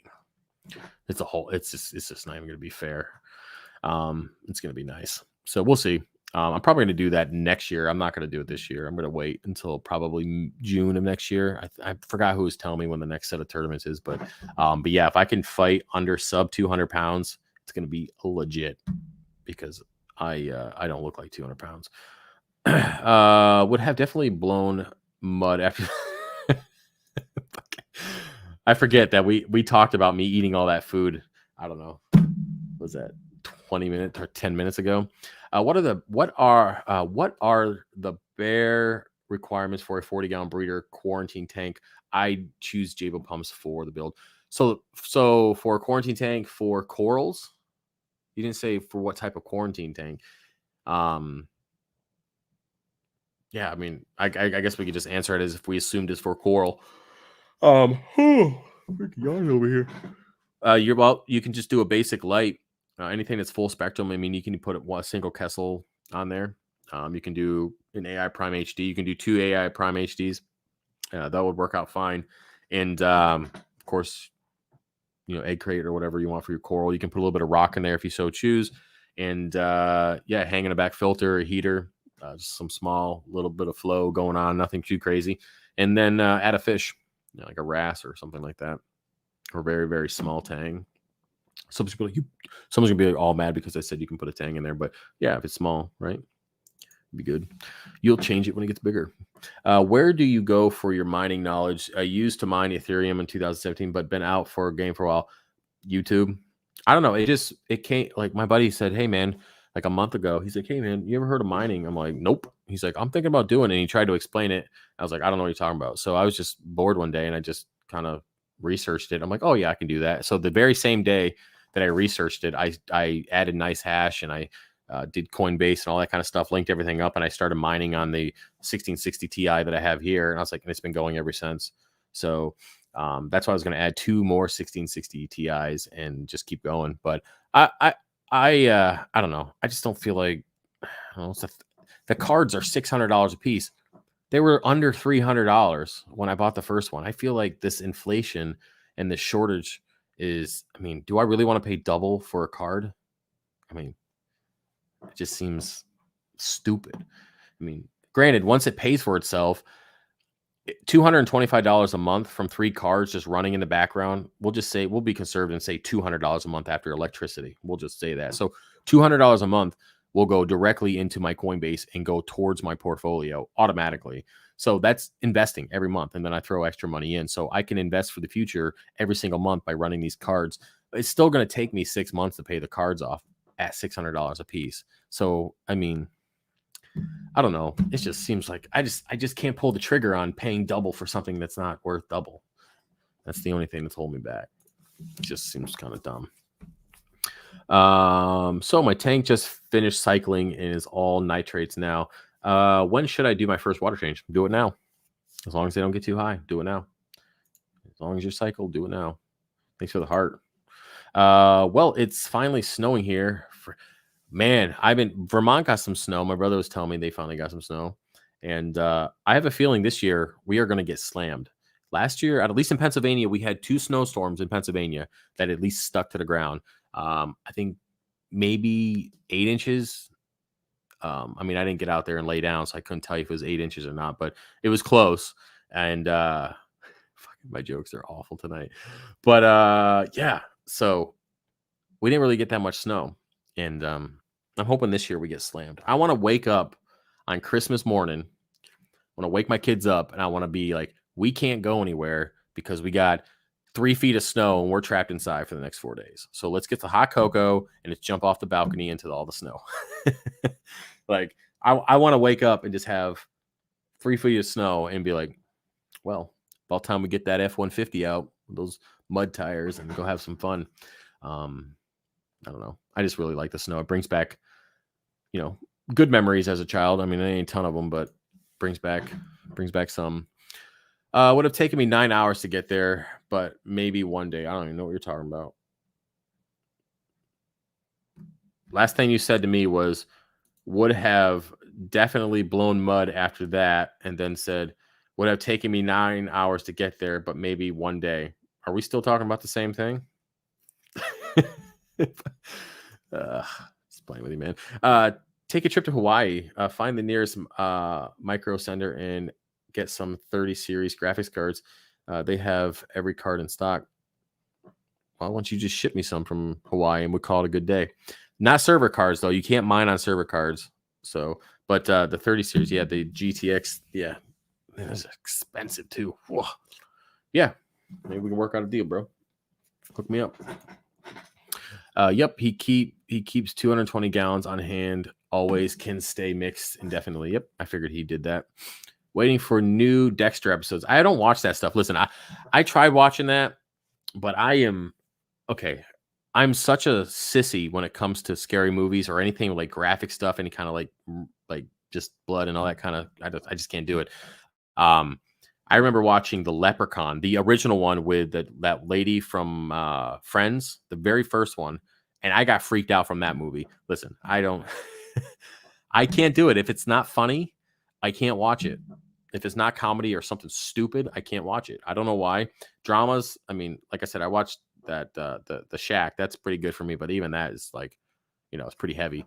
It's just not even going to be fair. It's going to be nice. So we'll see. I'm probably going to do that next year. I'm not going to do it this year. I'm going to wait until probably June of next year. I forgot who was telling me when the next set of tournaments is, but yeah, if I can fight under sub 200 pounds, it's going to be legit because I don't look like 200 pounds. Would have definitely blown mud after I forget that we talked about me eating all that food. I don't know. Was that 20 minutes or 10 minutes ago? What are the bare requirements for a 40-gallon breeder quarantine tank? I choose Jabo pumps for the build. So for a quarantine tank for corals, you didn't say for what type of quarantine tank. Um, yeah, I mean, I guess we could just answer it as if we assumed it's for coral. Freaking yawn over here. You can just do a basic light. Anything that's full spectrum. I mean, you can put a single Kessel on there. You can do an AI Prime HD. You can do two AI Prime HDs. That would work out fine. And of course, egg crate or whatever you want for your coral. You can put a little bit of rock in there if you so choose. And hang in a back filter, a heater, just some small little bit of flow going on, nothing too crazy. And then add a fish, like a wrasse or something like that, or very, very small tang. Someone's gonna be all mad because I said you can put a tang in there, but yeah, if it's small, right, it'd be good. You'll change it when it gets bigger. Where do you go for your mining knowledge? I used to mine Ethereum in 2017, but been out for a game for a while. YouTube. I don't know. It came like my buddy said, "Hey man," like a month ago. He's like, "Hey man, you ever heard of mining?" I'm like, "Nope." He's like, "I'm thinking about doing it." And he tried to explain it. I was like, "I don't know what you're talking about." So I was just bored one day and I just kind of researched it. I'm like, "Oh yeah, I can do that." So the very same day that I researched it, I added nice hash and I did Coinbase and all that kind of stuff, linked everything up, and I started mining on the 1660 Ti that I have here. And I was like, and it's been going ever since. So that's why I was going to add two more 1660 Ti's and just keep going. But I don't know. I just don't feel like I don't know, the cards are $600 a piece. They were under $300 when I bought the first one. I feel like this inflation and the shortage is. I mean, do I really want to pay double for a card? I mean, it just seems stupid. I mean, granted, once it pays for itself, $225 a month from 3 cards just running in the background. We'll just say we'll be conservative and say $200 a month after electricity. We'll just say that. So $200 a month will go directly into my Coinbase and go towards my portfolio automatically. So that's investing every month. And then I throw extra money in. So I can invest for the future every single month by running these cards. It's still going to take me 6 months to pay the cards off at $600 a piece. So, I mean, I don't know. It just seems like I just can't pull the trigger on paying double for something that's not worth double. That's the only thing that's holding me back. It just seems kind of dumb. So my tank just finished cycling and is all nitrates now. When should I do my first water change? Do it now. As long as they don't get too high, do it now. As long as you're cycled, do it now. Thanks for the heart. Well, it's finally snowing here. Man, Vermont got some snow. My brother was telling me they finally got some snow. And I have a feeling this year we are going to get slammed. Last year, at least in Pennsylvania, we had 2 snowstorms in Pennsylvania that at least stuck to the ground. I think maybe 8 inches. I mean, I didn't get out there and lay down, so I couldn't tell you if it was 8 inches or not, but it was close. And my jokes are awful tonight. But yeah, so we didn't really get that much snow. And I'm hoping this year we get slammed. I want to wake up on Christmas morning. I want to wake my kids up and I want to be like, we can't go anywhere because we got 3 feet of snow and we're trapped inside for the next 4 days. So let's get the hot cocoa and let's jump off the balcony into all the snow. Like I want to wake up and just have 3 feet of snow and be like, well, about time we get that F-150 out, those mud tires, and go have some fun. I don't know. I just really like the snow. It brings back, good memories as a child. I mean, there ain't a ton of them, but brings back some. Would have taken me 9 hours to get there, but maybe one day. I don't even know what you're talking about. Last thing you said to me was, would have definitely blown mud after that, and then said, would have taken me 9 hours to get there, but maybe one day. Are we still talking about the same thing? Just playing with you, man. Take a trip to Hawaii. Find the nearest micro sender and get some 30 series graphics cards. They have every card in stock. Why don't you just ship me some from Hawaii and we'll call it a good day? Not server cards though. You can't mine on server cards. So, but the 30 series, the GTX, it was expensive too. Whoa. Yeah. Maybe we can work out a deal, bro. Hook me up. Yep, he keeps 220 gallons on hand. Always can stay mixed indefinitely. Yep, I figured he did that. Waiting for new Dexter episodes. I don't watch that stuff. Listen, I tried watching that, but I'm such a sissy when it comes to scary movies or anything like graphic stuff, any kind of like just blood and all that kind of. I just can't do it. I remember watching The Leprechaun, the original one with that lady from Friends, the very first one, and I got freaked out from that movie. Listen, I don't, I can't do it. If it's not funny, I can't watch it. If it's not comedy or something stupid, I can't watch it. I don't know why. Dramas, I mean, like I said, I watched that the Shack. That's pretty good for me, but even that is like, it's pretty heavy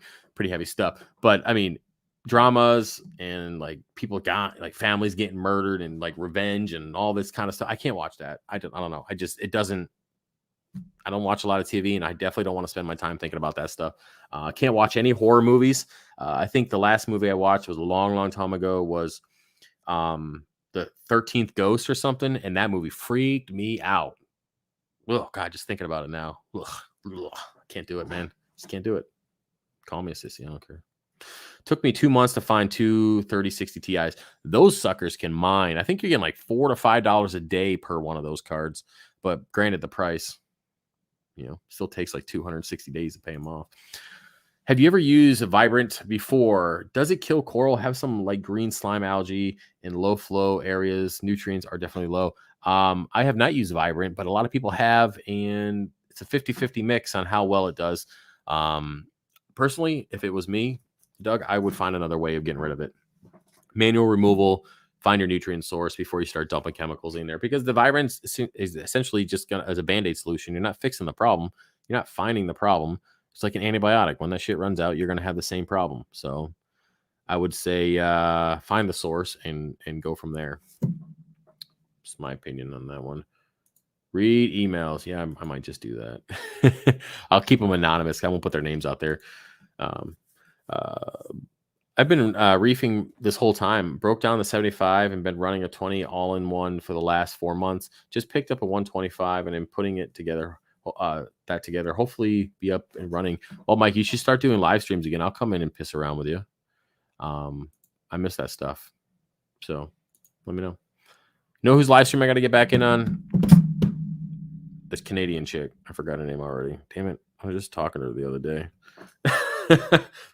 stuff. But I mean, dramas and like people got like families getting murdered and like revenge and all this kind of stuff. I can't watch that. I don't know. I don't watch a lot of TV, and I definitely don't want to spend my time thinking about that stuff. I can't watch any horror movies. I think the last movie I watched was a long time ago was the 13th Ghost or something, and that movie freaked me out. Oh God, just thinking about it now. Ugh. I can't do it, man. Just can't do it. Call me a sissy. I don't care. Took me 2 months to find two 3060 Ti's. Those suckers can mine. I think you're getting like $4 to $5 a day per one of those cards. But granted, the price, still takes like 260 days to pay them off. Have you ever used a Vibrant before? Does it kill coral? Have some like green slime algae in low flow areas. Nutrients are definitely low. I have not used Vibrant, but a lot of people have, and it's a 50-50 mix on how well it does. Personally, if it was me, Doug, I would find another way of getting rid of it. Manual removal, find your nutrient source before you start dumping chemicals in there, because the Vibrant is essentially just as a Band-Aid solution. You're not fixing the problem. You're not finding the problem. It's like an antibiotic. When that shit runs out, you're going to have the same problem. So I would say find the source and go from there. Just my opinion on that one. Read emails. Yeah, I might just do that. I'll keep them anonymous. I won't put their names out there. I've been reefing this whole time. Broke down the 75 and been running a 20 all-in-one for the last 4 months. Just picked up a 125 and I'm putting it together. Hopefully be up and running. Well, Mike, you should start doing live streams again. I'll come in and piss around with you. I miss that stuff. So let me know. Know whose live stream I got to get back in on? This Canadian chick. I forgot her name already. Damn it. I was just talking to her the other day.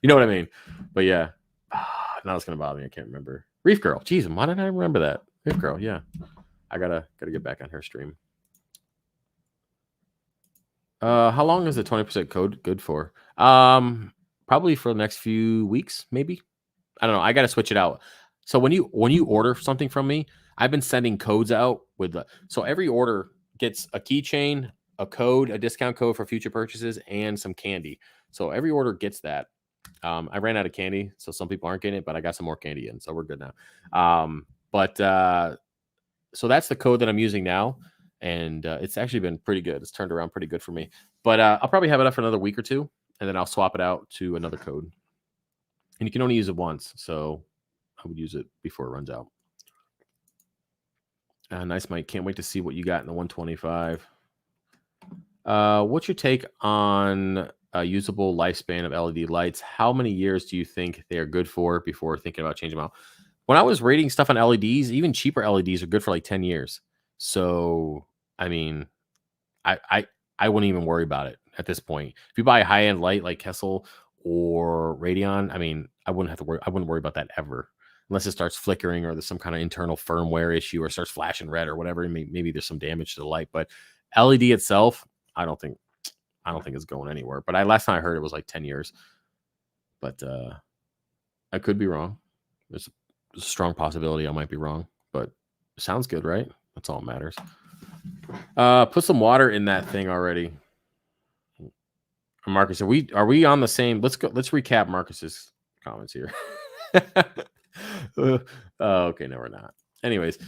You know what I mean? But yeah. Now it's going to bother me. I can't remember. Reef Girl. Jeez, why didn't I remember that? Reef Girl, yeah. I gotta get back on her stream. How long is the 20% code good for? Probably for the next few weeks, maybe. I don't know. I got to switch it out. So when you order something from me, I've been sending codes out so every order gets a keychain, a code, a discount code for future purchases, and some candy. So every order gets that. I ran out of candy, so some people aren't getting it, but I got some more candy in, so we're good now. So that's the code that I'm using now, and it's actually been pretty good. It's turned around pretty good for me. But I'll probably have it up for another week or two, and then I'll swap it out to another code. And you can only use it once, so I would use it before it runs out. Nice, Mike. Can't wait to see what you got in the 125. What's your take on a usable lifespan of LED lights? How many years do you think they are good for before thinking about changing them out? When I was rating stuff on LEDs, even cheaper LEDs are good for like 10 years. So, I mean, I wouldn't even worry about it at this point. If you buy a high-end light like Kessel or Radeon, I mean, I wouldn't worry about that ever, unless it starts flickering or there's some kind of internal firmware issue or starts flashing red or whatever. Maybe there's some damage to the light, but LED itself, I don't think it's going anywhere. But last time I heard it was like 10 years. But I could be wrong. There's a strong possibility I might be wrong, but it sounds good, right? That's all that matters. Put some water in that thing already. Marcus, are we on the same? Let's recap Marcus's comments here. Okay, no, we're not. Anyways,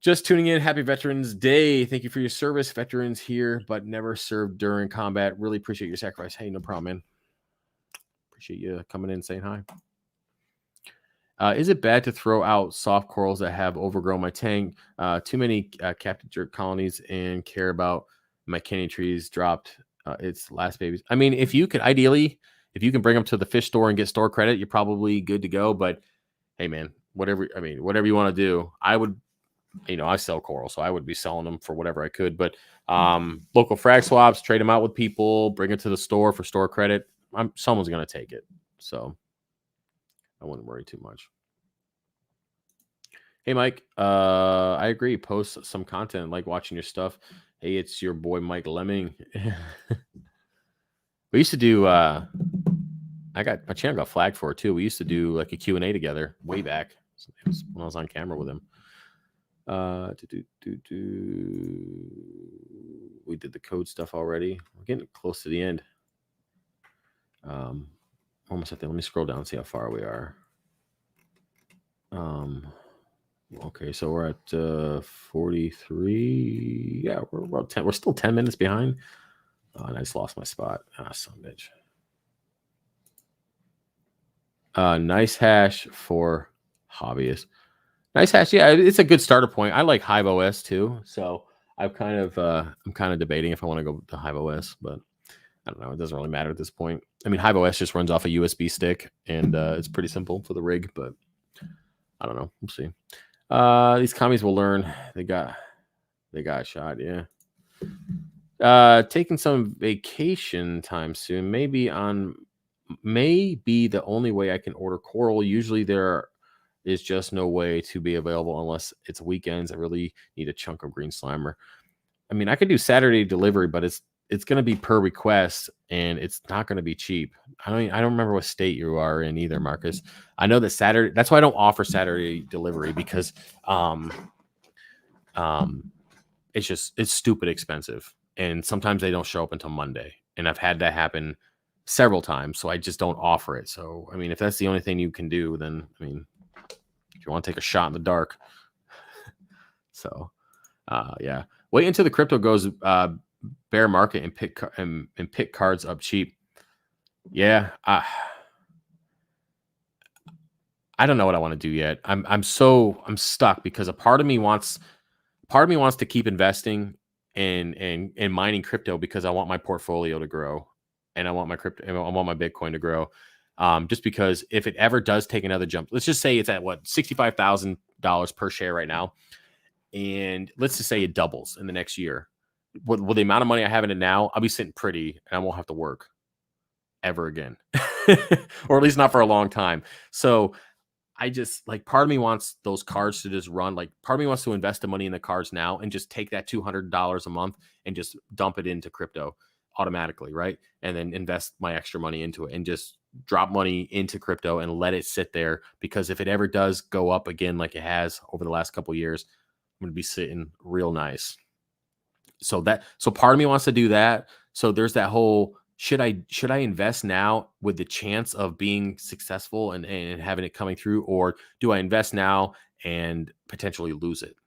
just tuning in. Happy Veterans Day. Thank you for your service. Veterans here, but never served during combat. Really appreciate your sacrifice. Hey, no problem, man. Appreciate you coming in and saying hi. Is it bad to throw out soft corals that have overgrown my tank? Too many captive jerk colonies and care about my candy trees dropped its last babies. I mean, if you could ideally, if you can bring them to the fish store and get store credit, you're probably good to go. But hey, man, whatever you want to do, I would, I sell coral, so I would be selling them for whatever I could. But local frag swaps, trade them out with people, bring it to the store for store credit. Someone's gonna take it, so I wouldn't worry too much. Hey, Mike. I agree. Post some content, like watching your stuff. Hey, it's your boy Mike Lemming. We used to do. My channel got flagged for it too. We used to do like a Q&A together way back. It was when I was on camera with him. We did the code stuff already. We're getting close to the end. Almost at the. Let me scroll down and see how far we are. Okay, so we're at 43. Yeah, we're about 10. We're still 10 minutes behind. And I just lost my spot. Son of a bitch. Nice hash for hobbyists. Nice hash, yeah, it's a good starter point. I like Hive OS too, so I'm kind of debating if I want to go to Hive OS, but I don't know. It doesn't really matter at this point. I mean, Hive OS just runs off a USB stick, and it's pretty simple for the rig, but I don't know. We'll see. These commies will learn. They got shot. Yeah. Taking some vacation time soon. May be the only way I can order coral. Usually there is just no way to be available unless it's weekends. I really need a chunk of green slimer. I mean, I could do Saturday delivery, but it's going to be per request, and it's not going to be cheap. I don't remember what state you are in either, Marcus. I know that Saturday. That's why I don't offer Saturday delivery, because it's stupid expensive, and sometimes they don't show up until Monday, and I've had that happen several times. So I just don't offer it. So I mean, if that's the only thing you can do, then I mean, if you want to take a shot in the dark. So yeah, wait until the crypto goes bear market and pick cards up cheap. Yeah, I don't know what I want to do yet. I'm stuck because a part of me wants to keep investing and mining crypto because I want my portfolio to grow, and I want my Bitcoin to grow. Just because if it ever does take another jump, let's just say it's at what, $65,000 per share right now, and let's just say it doubles in the next year. With the amount of money I have in it now, I'll be sitting pretty, and I won't have to work ever again, or at least not for a long time. So I just, like, part of me wants those cards to just run. Like, part of me wants to invest the money in the cards now and just take that $200 a month and just dump it into crypto automatically, right? And then invest my extra money into it and just drop money into crypto and let it sit there, because if it ever does go up again like it has over the last couple of years, I'm going to be sitting real nice. So part of me wants to do that. So there's that whole, should I invest now with the chance of being successful and having it coming through, or do I invest now and potentially lose it?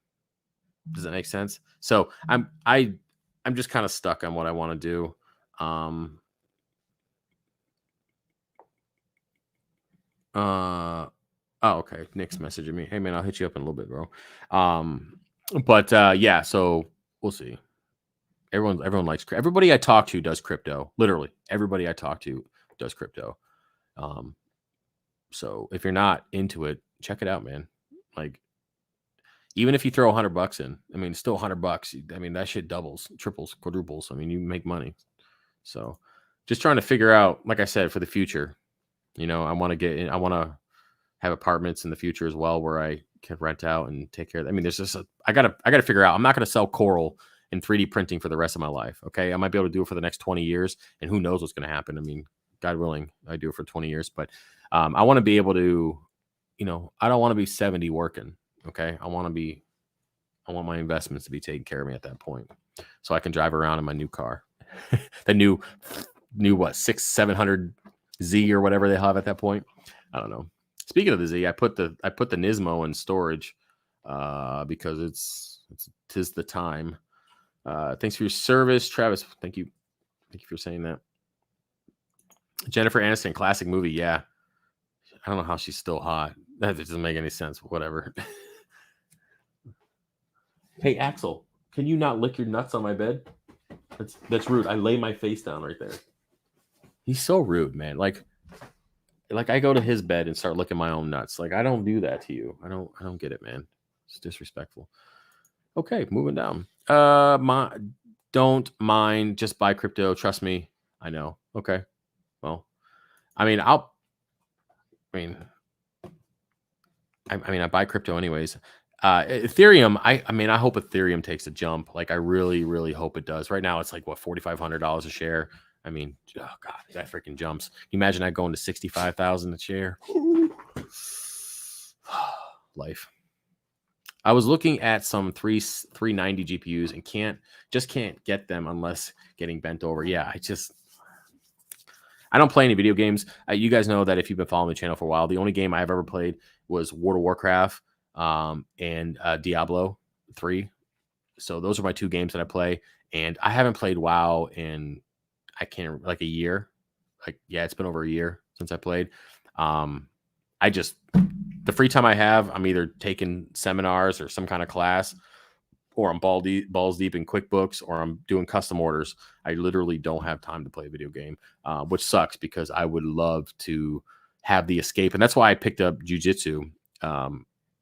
Does that make sense? So I'm just kind of stuck on what I want to do. Oh, okay. Nick's messaging me. Hey man, I'll hit you up in a little bit, bro. But yeah, so we'll see. Everyone likes crypto. Everybody I talk to does crypto. Literally, everybody I talk to does crypto. So if you're not into it, check it out, man. Like, even if you throw $100 in, I mean, still $100. I mean, that shit doubles, triples, quadruples. I mean, you make money. So just trying to figure out, like I said, for the future, I want to get in. I want to have apartments in the future as well, where I can rent out and take care of. I mean, there's just I gotta figure out. I'm not gonna sell coral in 3D printing for the rest of my life. Okay, I might be able to do it for the next 20 years, and who knows what's gonna happen. I mean, God willing, I do it for 20 years, but I want to be able to, I don't want to be 70 working. Okay, I want my investments to be taking care of me at that point, so I can drive around in my new car, the new what, 700 Z or whatever they have at that point. I don't know. Speaking of the Z, I put the Nismo in storage because tis the time. Thanks for your service, Travis. Thank you for saying that. Jennifer Aniston, classic movie. Yeah, I don't know how she's still hot. That doesn't make any sense. Whatever. Hey, Axel, can you not lick your nuts on my bed? That's rude. I lay my face down right there. He's so rude, man. Like I go to his bed and start licking my own nuts. Like I don't do that to you. I don't get it, man. It's disrespectful. Okay, moving down. Don't mind. Just buy crypto. Trust me. I know. Okay. Well, I mean, I mean, I buy crypto anyways. Ethereum. I mean, I hope Ethereum takes a jump. Like I really, really hope it does. Right now, it's like what $4,500 a share. I mean, oh god, that freaking jumps. Can you imagine that going to 65,000 a share? Life. I was looking at some 390 GPUs and can't get them unless getting bent over. Yeah, I don't play any video games. You guys know that if you've been following the channel for a while, the only game I've ever played was World of Warcraft and Diablo 3. So those are my two games that I play. And I haven't played WoW in like a year. Like, yeah, it's been over a year since I played. The free time I have, I'm either taking seminars or some kind of class, or I'm balls deep in QuickBooks, or I'm doing custom orders. I literally don't have time to play a video game, which sucks because I would love to have the escape. And that's why I picked up jiu-jitsu.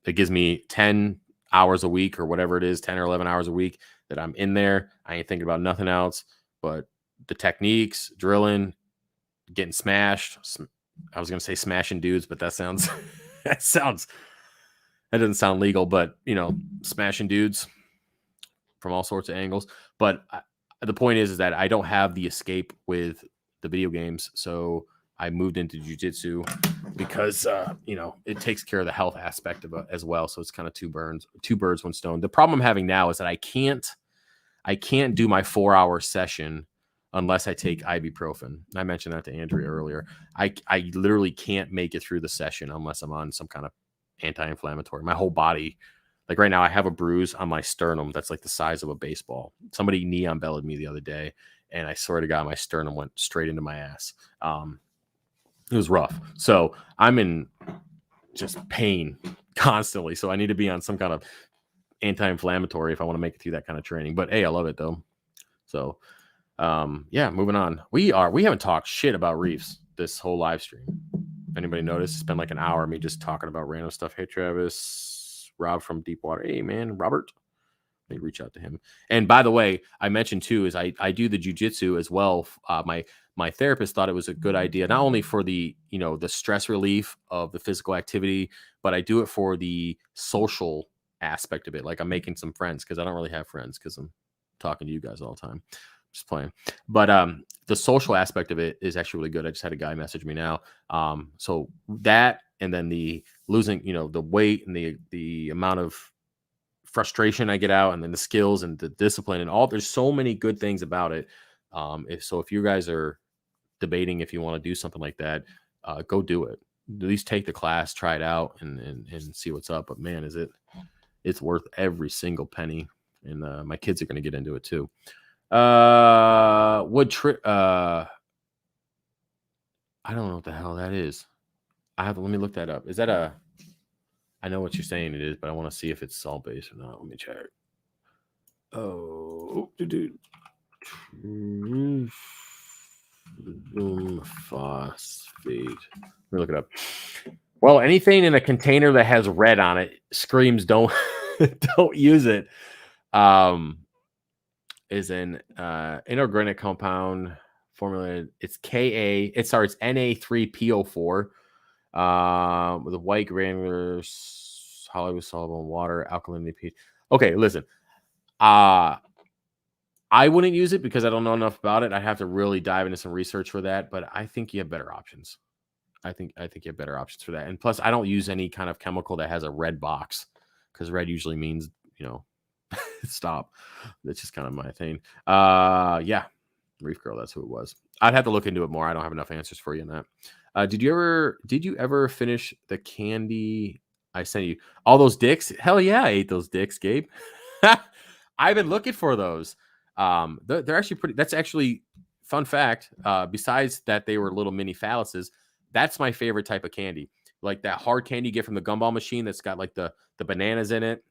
It gives me 10 hours a week or whatever it is, 10 or 11 hours a week that I'm in there. I ain't thinking about nothing else but the techniques, drilling, getting smashed. I was going to say smashing dudes, but that sounds, that doesn't sound legal, but smashing dudes from all sorts of angles. But the point is that I don't have the escape with the video games. So I moved into jiu-jitsu because, it takes care of the health aspect of it as well. So it's kind of two birds, one stone. The problem I'm having now is that I can't do my 4-hour session unless I take ibuprofen. I mentioned that to Andrea earlier. I literally can't make it through the session unless I'm on some kind of anti-inflammatory. My whole body, like right now, I have a bruise on my sternum that's like the size of a baseball. Somebody neon belted me the other day, and I swear to God, my sternum went straight into my ass. It was rough. So I'm in just pain constantly. So I need to be on some kind of anti-inflammatory if I want to make it through that kind of training. But hey, I love it though. So yeah, moving on. We haven't talked shit about reefs this whole live stream. If anybody noticed, it's been like an hour of me just talking about random stuff. Hey, Travis, Rob from Deepwater. Hey, man, Robert. Let me reach out to him. And by the way, I mentioned too is I do the jiu-jitsu as well. My therapist thought it was a good idea, not only for the the stress relief of the physical activity, but I do it for the social aspect of it. Like I'm making some friends because I don't really have friends because I'm talking to you guys all the time. Just playing. But the social aspect of it is actually really good. I just had a guy message me now. So that, and then the losing, the weight and the amount of frustration I get out, and then the skills and the discipline and all. There's so many good things about it. If you guys are debating if you want to do something like that, go do it. At least take the class, try it out, and see what's up. But man, it's worth every single penny. And my kids are going to get into it too. I don't know what the hell that is. Let me look that up. Is that I know what you're saying it is, but I want to see if it's salt based or not. Let me check. Oh, dude. Phosphate. Let me look it up. Well, anything in a container that has red on it screams don't don't use it. Is an inorganic compound formulated. It's it's Na3PO4 with a white granulars, highly soluble in water, alkalinity pH. Okay, listen. I wouldn't use it because I don't know enough about it. I have to really dive into some research for that, but I think you have better options. I think you have better options for that. And plus, I don't use any kind of chemical that has a red box because red usually means, stop. That's just kind of my thing. Yeah, Reef Girl, that's who it was. I'd have to look into it more. I don't have enough answers for you on that. Did you ever finish the candy I sent you? All those dicks? Hell yeah, I ate those dicks, Gabe. I've been looking for those. They're actually pretty. That's actually fun fact. Besides that, they were little mini phalluses. That's my favorite type of candy. like that hard candy you get from the gumball machine that's got like the bananas in it.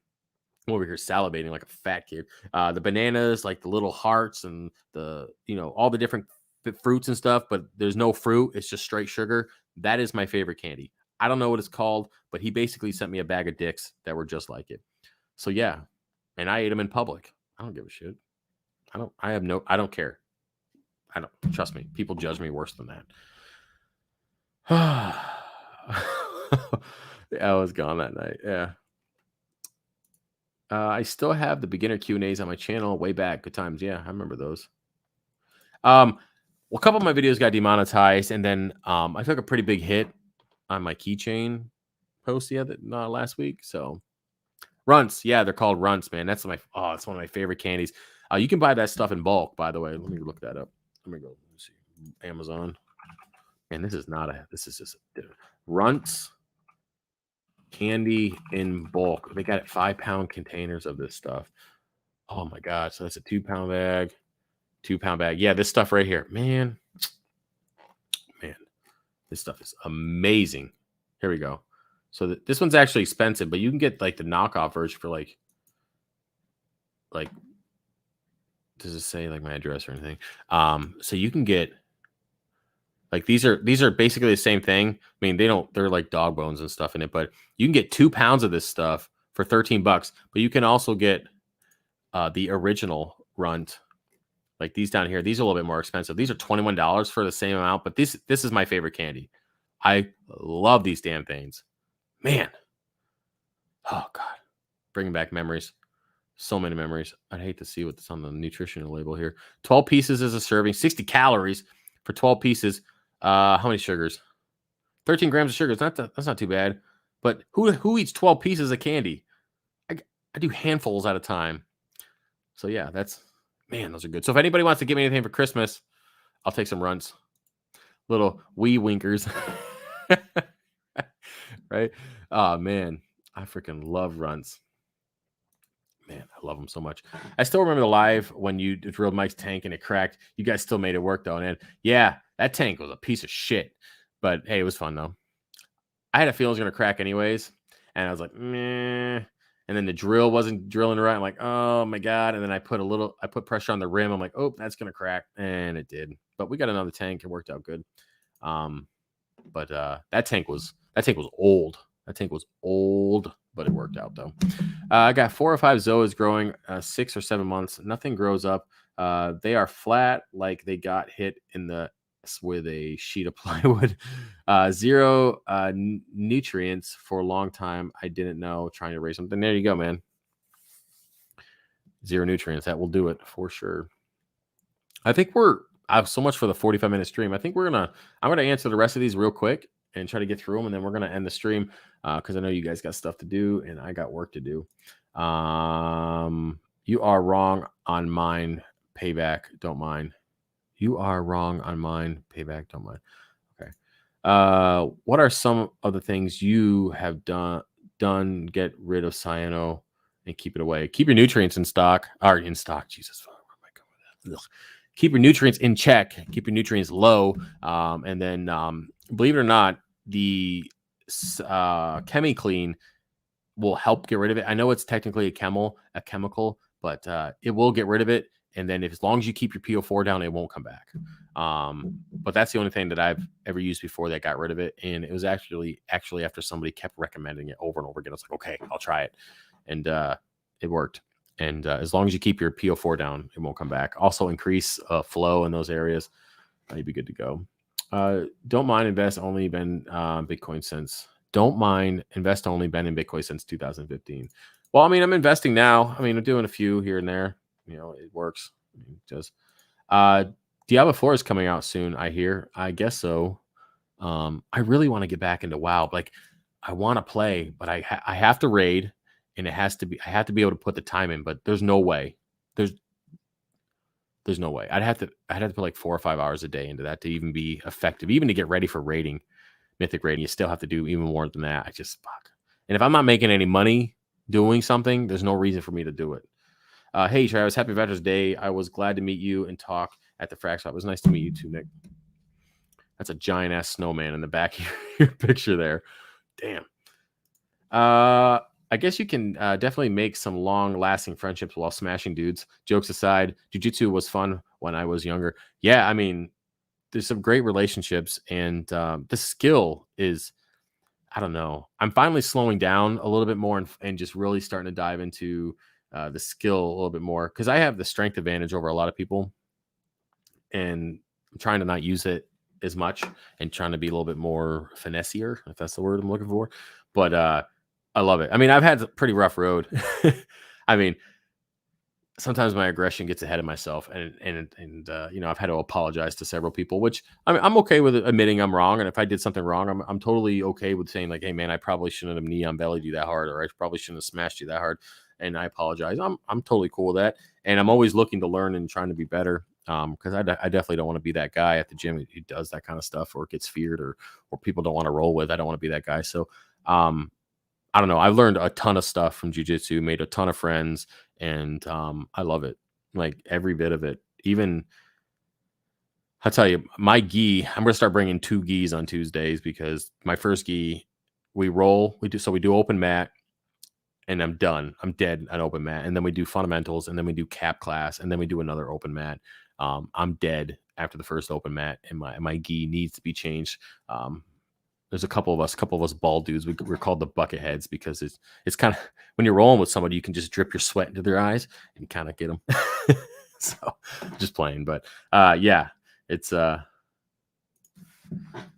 I'm over here salivating like a fat kid. The bananas, like the little hearts and the, all the different fruits and stuff, but there's no fruit. It's just straight sugar. That is my favorite candy. I don't know what it's called, but he basically sent me a bag of dicks that were just like it. So yeah, and I ate them in public. I don't give a shit. I don't care. I don't, trust me. People judge me worse than that. I was gone that night. Yeah. I still have the beginner Q&As on my channel way back. Good times. Yeah, I remember those. Well, a couple of my videos got demonetized, and then I took a pretty big hit on my keychain post last week. So runts, yeah, they're called runts, man. It's one of my favorite candies. You can buy that stuff in bulk, by the way. Let me look that up. Let me go see Amazon. And this is just runts candy in bulk. They got 5-pound containers of this stuff. Oh my god! So that's a 2-pound bag. 2-pound bag. Yeah, this stuff right here, man. This stuff is amazing. Here we go. So this one's actually expensive, but you can get like the knockoff version for like does it say like my address or anything? So you can get like these are basically the same thing. I mean, they're like dog bones and stuff in it, but you can get 2 pounds of this stuff for $13. But you can also get the original runt. Like these down here, these are a little bit more expensive. These are $21 for the same amount, but this is my favorite candy. I love these damn things. Man. Oh God. Bringing back memories. So many memories. I'd hate to see what's on the nutritional label here. 12 pieces is a serving, 60 calories for 12 pieces. How many sugars? 13 grams of sugar. That's not too bad. But who eats 12 pieces of candy? I do handfuls at a time. So yeah, those are good. So if anybody wants to give me anything for Christmas, I'll take some runts. Little wee winkers. Right? Oh man, I freaking love runts. Man, I love them so much. I still remember the live when you drilled Mike's tank and it cracked. You guys still made it work though. And yeah, that tank was a piece of shit. But hey, it was fun though. I had a feeling it was going to crack anyways. And I was like, meh. And then the drill wasn't drilling right. I'm like, oh my God. And then I put pressure on the rim. I'm like, oh, that's going to crack. And it did. But we got another tank. It worked out good. But that tank was old. That tank was old, but it worked out though. I got 4 or 5 zoas growing 6 or 7 months. Nothing grows up. They are flat, like they got hit in the with a sheet of plywood. Zero nutrients for a long time. I didn't know. Trying to raise something. There you go, man. 0 nutrients. That will do it for sure. I think I have so much for the 45-minute stream. I think I'm gonna answer the rest of these real quick and try to get through them, and then we're gonna end the stream because I know you guys got stuff to do and I got work to do. You are wrong on mine. Payback, don't mind. You are wrong on mine. Payback, don't mind. Okay. What are some of the things you have done? Get rid of cyano and keep it away. Keep your nutrients in stock. Or in stock. Jesus, where am I going with that? Ugh. Keep your nutrients in check. Keep your nutrients low. And then, believe it or not, the ChemiClean will help get rid of it. I know it's technically a chemical, but it will get rid of it. And then as long as you keep your PO4 down, it won't come back. But that's the only thing that I've ever used before that got rid of it. And it was actually after somebody kept recommending it over and over again. I was like, okay, I'll try it. And it worked. And as long as you keep your PO4 down, it won't come back. Also increase flow in those areas. You'd be good to go. Don't mind invest only been Bitcoin since. Don't mind invest only been in Bitcoin since 2015. Well, I mean, I'm investing now. I mean, I'm doing a few here and there. You know, it works. I mean, it does. Diablo 4 is coming out soon, I hear. I guess so. I really want to get back into WoW. Like, I want to play, but I have to raid, and I have to be able to put the time in. But there's no way. There's no way. I'd have to put like 4 or 5 hours a day into that to even be effective, even to get ready for raiding, mythic raiding. You still have to do even more than that. Fuck. And if I'm not making any money doing something, there's no reason for me to do it. Hey, Travis, happy Veterans Day. I was glad to meet you and talk at the frac shop. It was nice to meet you too, Nick. That's a giant ass snowman in the back of your picture there. Damn. I guess you can definitely make some long-lasting friendships while smashing dudes. Jokes aside, jujitsu was fun when I was younger. Yeah, I mean, there's some great relationships, and the skill is, I don't know. I'm finally slowing down a little bit more and just really starting to dive into the skill a little bit more because I have the strength advantage over a lot of people, and I'm trying to not use it as much and trying to be a little bit more finessier, if that's the word I'm looking for. But I love it. I mean, I've had a pretty rough road. I mean, sometimes my aggression gets ahead of myself, and you know, I've had to apologize to several people, which I mean, I'm okay with admitting I'm wrong. And if I did something wrong, I'm totally okay with saying like, hey man, I probably shouldn't have knee on bellied you that hard, or I probably shouldn't have smashed you that hard, and I apologize. I'm totally cool with that, and I'm always looking to learn and trying to be better. Because I definitely don't want to be that guy at the gym who does that kind of stuff or gets feared or people don't want to roll with. I don't want to be that guy. So um I don't know. I've learned a ton of stuff from jujitsu, made a ton of friends, and I love it. Like every bit of it. Even I'll tell you, my gi. I'm gonna start bringing two gis on Tuesdays because my first gi, we roll. We do open mat, and I'm done. I'm dead on open mat, and then we do fundamentals, and then we do cap class, and then we do another open mat. I'm dead after the first open mat, and my gi needs to be changed. There's a couple of us bald dudes. We're called the bucket heads because it's kind of when you're rolling with somebody, you can just drip your sweat into their eyes and kind of get them. So just playing, but yeah, it's uh,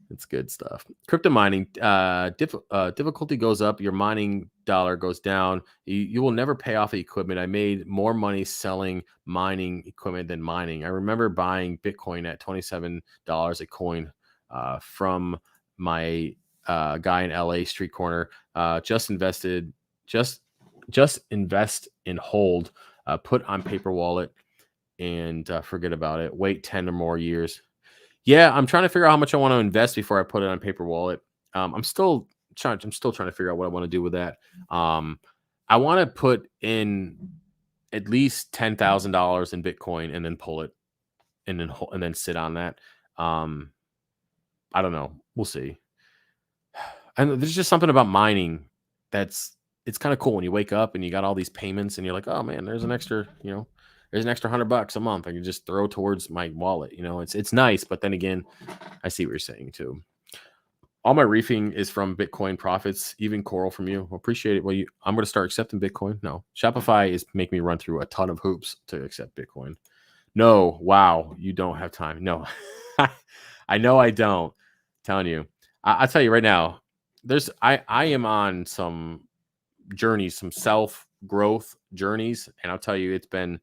it's good stuff. Crypto mining, difficulty goes up. Your mining dollar goes down. You will never pay off the equipment. I made more money selling mining equipment than mining. I remember buying Bitcoin at $27 a coin from my guy in LA street corner. Just invested, just invest and hold. Put on paper wallet and forget about it. Wait 10 or more years. Yeah, I'm trying to figure out how much I want to invest before I put it on paper wallet. I'm still trying to figure out what I want to do with that. I want to put in at least $10,000 in Bitcoin and then pull it and then sit on that. Um, I don't know. We'll see. And there's just something about mining that's it's kind of cool when you wake up and you got all these payments and you're like, oh man, there's an extra, there's an extra $100 a month I can just throw towards my wallet. It's nice, but then again, I see what you're saying too. All my reefing is from Bitcoin profits, even Coral from you. Appreciate it. Well, I'm going to start accepting Bitcoin. No, Shopify is making me run through a ton of hoops to accept Bitcoin. No, wow, you don't have time. No, I know I don't. Telling you, I'll tell you right now. I am on some journeys, some self growth journeys, and I'll tell you, it's been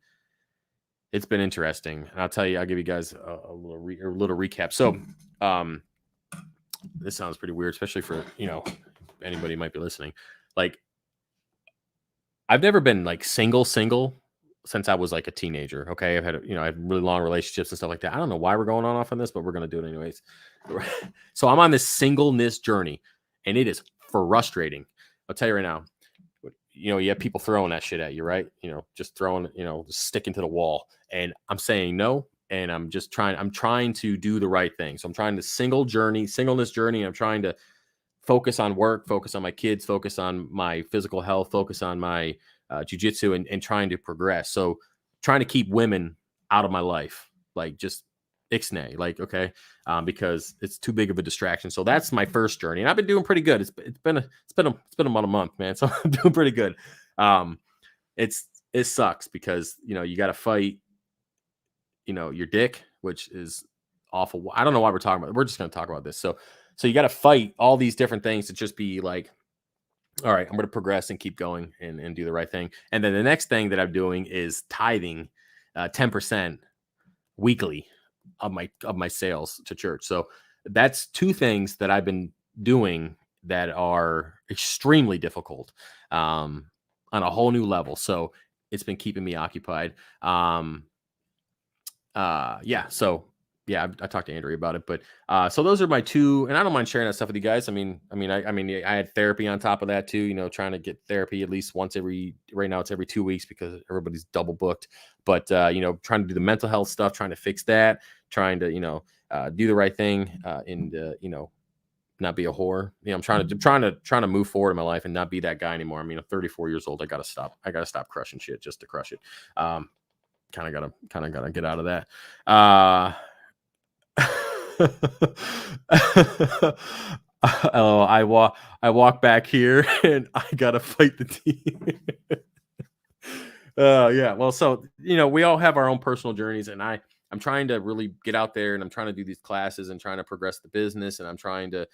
interesting. And I'll give you guys a little recap. So, this sounds pretty weird, especially for anybody might be listening. Like, I've never been like single since I was like a teenager. Okay, I had really long relationships and stuff like that. I don't know why we're going off on this, but we're gonna do it anyways. So I'm on this singleness journey, and it is frustrating. I'll tell you right now. You have people throwing that shit at you, right? Just throwing, just sticking to the wall. And I'm saying no, and I'm trying to do the right thing. So I'm trying to singleness journey. I'm trying to focus on work, focus on my kids, focus on my physical health, focus on my jujitsu, and trying to progress. So trying to keep women out of my life, like just ixnay, like okay, because it's too big of a distraction. So that's my first journey, and I've been doing pretty good. It's been about a month, man. So I'm doing pretty good. It sucks because you got to fight, your dick, which is awful. I don't know why we're talking about it. We're just going to talk about this. So you got to fight all these different things to just be like, all right, I'm going to progress and keep going and do the right thing. And then the next thing that I'm doing is tithing 10% weekly of my sales to church. So that's two things that I've been doing that are extremely difficult on a whole new level. So it's been keeping me occupied. So I talked to Andrea about it, but so those are my two, and I don't mind sharing that stuff with you guys. I had therapy on top of that too, trying to get therapy at least right now it's every 2 weeks because everybody's double booked, but trying to do the mental health stuff, trying to fix that, trying to, do the right thing, and not be a whore. You know, I'm trying to move forward in my life and not be that guy anymore. I mean, I'm 34 years old. I gotta stop. I gotta stop crushing shit just to crush it. Kind of gotta get out of that. Oh, I walk back here and I gotta fight the team. Yeah. Well, so we all have our own personal journeys, and I'm trying to really get out there, and I'm trying to do these classes and trying to progress the business, and I'm trying to,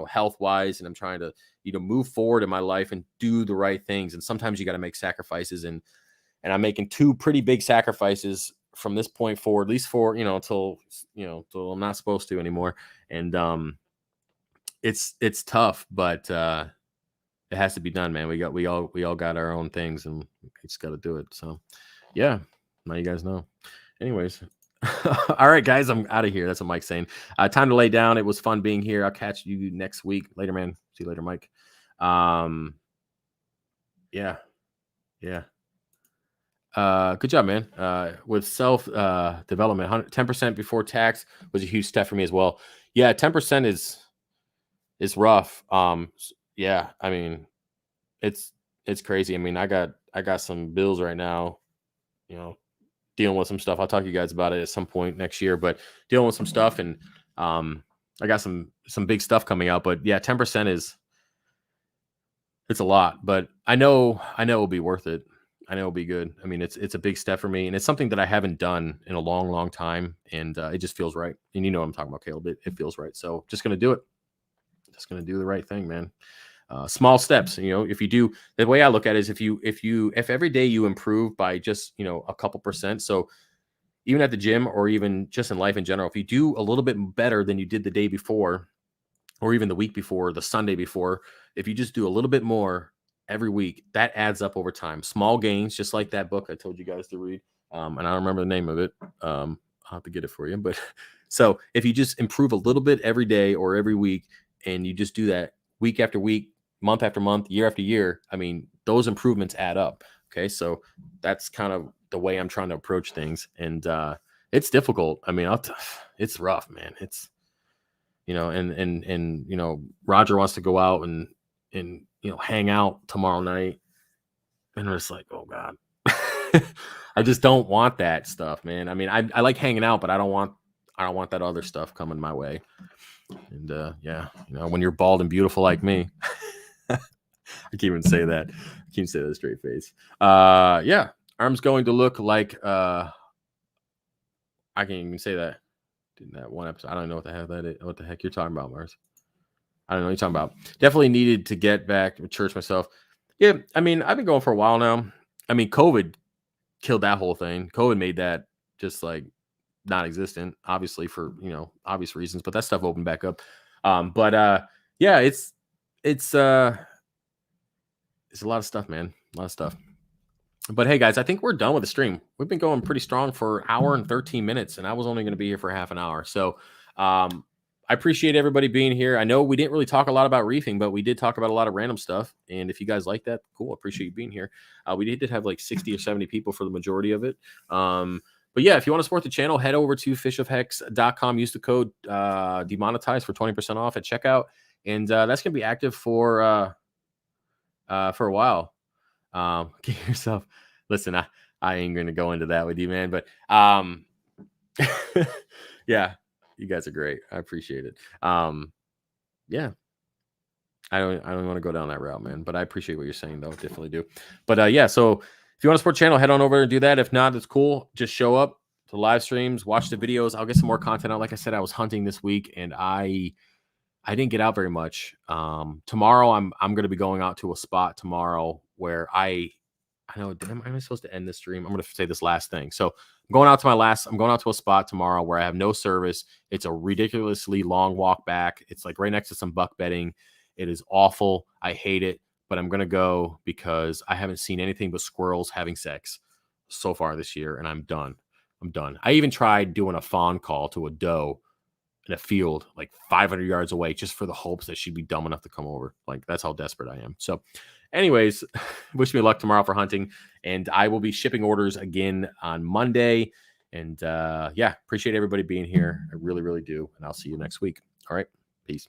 health wise, and I'm trying to, move forward in my life and do the right things. And sometimes you got to make sacrifices, and I'm making two pretty big sacrifices from this point forward, at least for till I'm not supposed to anymore. And it's tough, but it has to be done, man. We all got our own things, and we just got to do it. So, yeah, now you guys know. Anyways, all right, guys, I'm out of here. That's what Mike's saying. Time to lay down. It was fun being here. I'll catch you next week. Later, man. See you later, Mike. Yeah. Good job, man. With self development, 10% before tax was a huge step for me as well. Yeah, 10% is rough. Yeah, I mean, it's crazy. I mean, I got some bills right now, dealing with some stuff. I'll talk to you guys about it at some point next year, but dealing with some stuff, and I got some big stuff coming out. But yeah, 10% it's a lot, but I know it'll be worth it. I know it'll be good. I mean, it's a big step for me, and it's something that I haven't done in a long, long time, and it just feels right. And you know what I'm talking about, Caleb. It feels right. So just gonna do it. Just gonna do the right thing, man. Small steps. If you do, the way I look at it is if every day you improve by just a couple percent. So even at the gym or even just in life in general, if you do a little bit better than you did the day before, or even the week before, the Sunday before, if you just do a little bit more every week, that adds up over time. Small gains, just like that book I told you guys to read. And I don't remember the name of it. I'll have to get it for you. But so if you just improve a little bit every day or every week, and you just do that week after week, month after month, year after year, I mean, those improvements add up. Okay. So that's kind of the way I'm trying to approach things. And it's difficult. I mean, it's rough, man. It's, and Roger wants to go out and hang out tomorrow night, and it's like, oh God. I just don't want that stuff, man. I mean, I like hanging out, but I don't want that other stuff coming my way. And yeah, when you're bald and beautiful like me, I can't even say that. I can't say that with a straight face. Yeah, arm's going to look like I can't even say that. In that one episode, I don't know what the heck you're talking about, Mars. I don't know what you're talking about. Definitely needed to get back to church myself. Yeah, I mean, I've been going for a while now. I mean, COVID killed that whole thing. COVID made that just like non-existent, obviously for obvious reasons. But that stuff opened back up. Yeah, it's a lot of stuff, man. A lot of stuff. But hey, guys, I think we're done with the stream. We've been going pretty strong for an hour and 13 minutes, and I was only going to be here for half an hour. So I appreciate everybody being here. I know we didn't really talk a lot about reefing, but we did talk about a lot of random stuff. And if you guys like that, cool. Appreciate you being here. We did have like 60 or 70 people for the majority of it. But yeah, if you want to support the channel, head over to fishofhex.com. Use the code demonetize for 20% off at checkout. And that's going to be active for a while. Get yourself. Listen, I ain't gonna go into that with you, man. But yeah, you guys are great. I appreciate it. Yeah, I don't want to go down that route, man. But I appreciate what you're saying, though. Definitely do. But yeah, so if you want to support the channel, head on over and do that. If not, it's cool. Just show up to live streams, watch the videos. I'll get some more content out. Like I said, I was hunting this week, and I didn't get out very much. Tomorrow, I'm going to be going out to a spot tomorrow where I know, am I supposed to end this stream? I'm going to say this last thing. So I'm going out to a spot tomorrow where I have no service. It's a ridiculously long walk back. It's like right next to some buck bedding. It is awful. I hate it, but I'm going to go because I haven't seen anything but squirrels having sex so far this year. And I'm done. I even tried doing a fawn call to a doe in a field like 500 yards away just for the hopes that she'd be dumb enough to come over. Like, that's how desperate I am. So anyways, wish me luck tomorrow for hunting, and I will be shipping orders again on Monday. And yeah, appreciate everybody being here. I really, really do. And I'll see you next week. All right. Peace.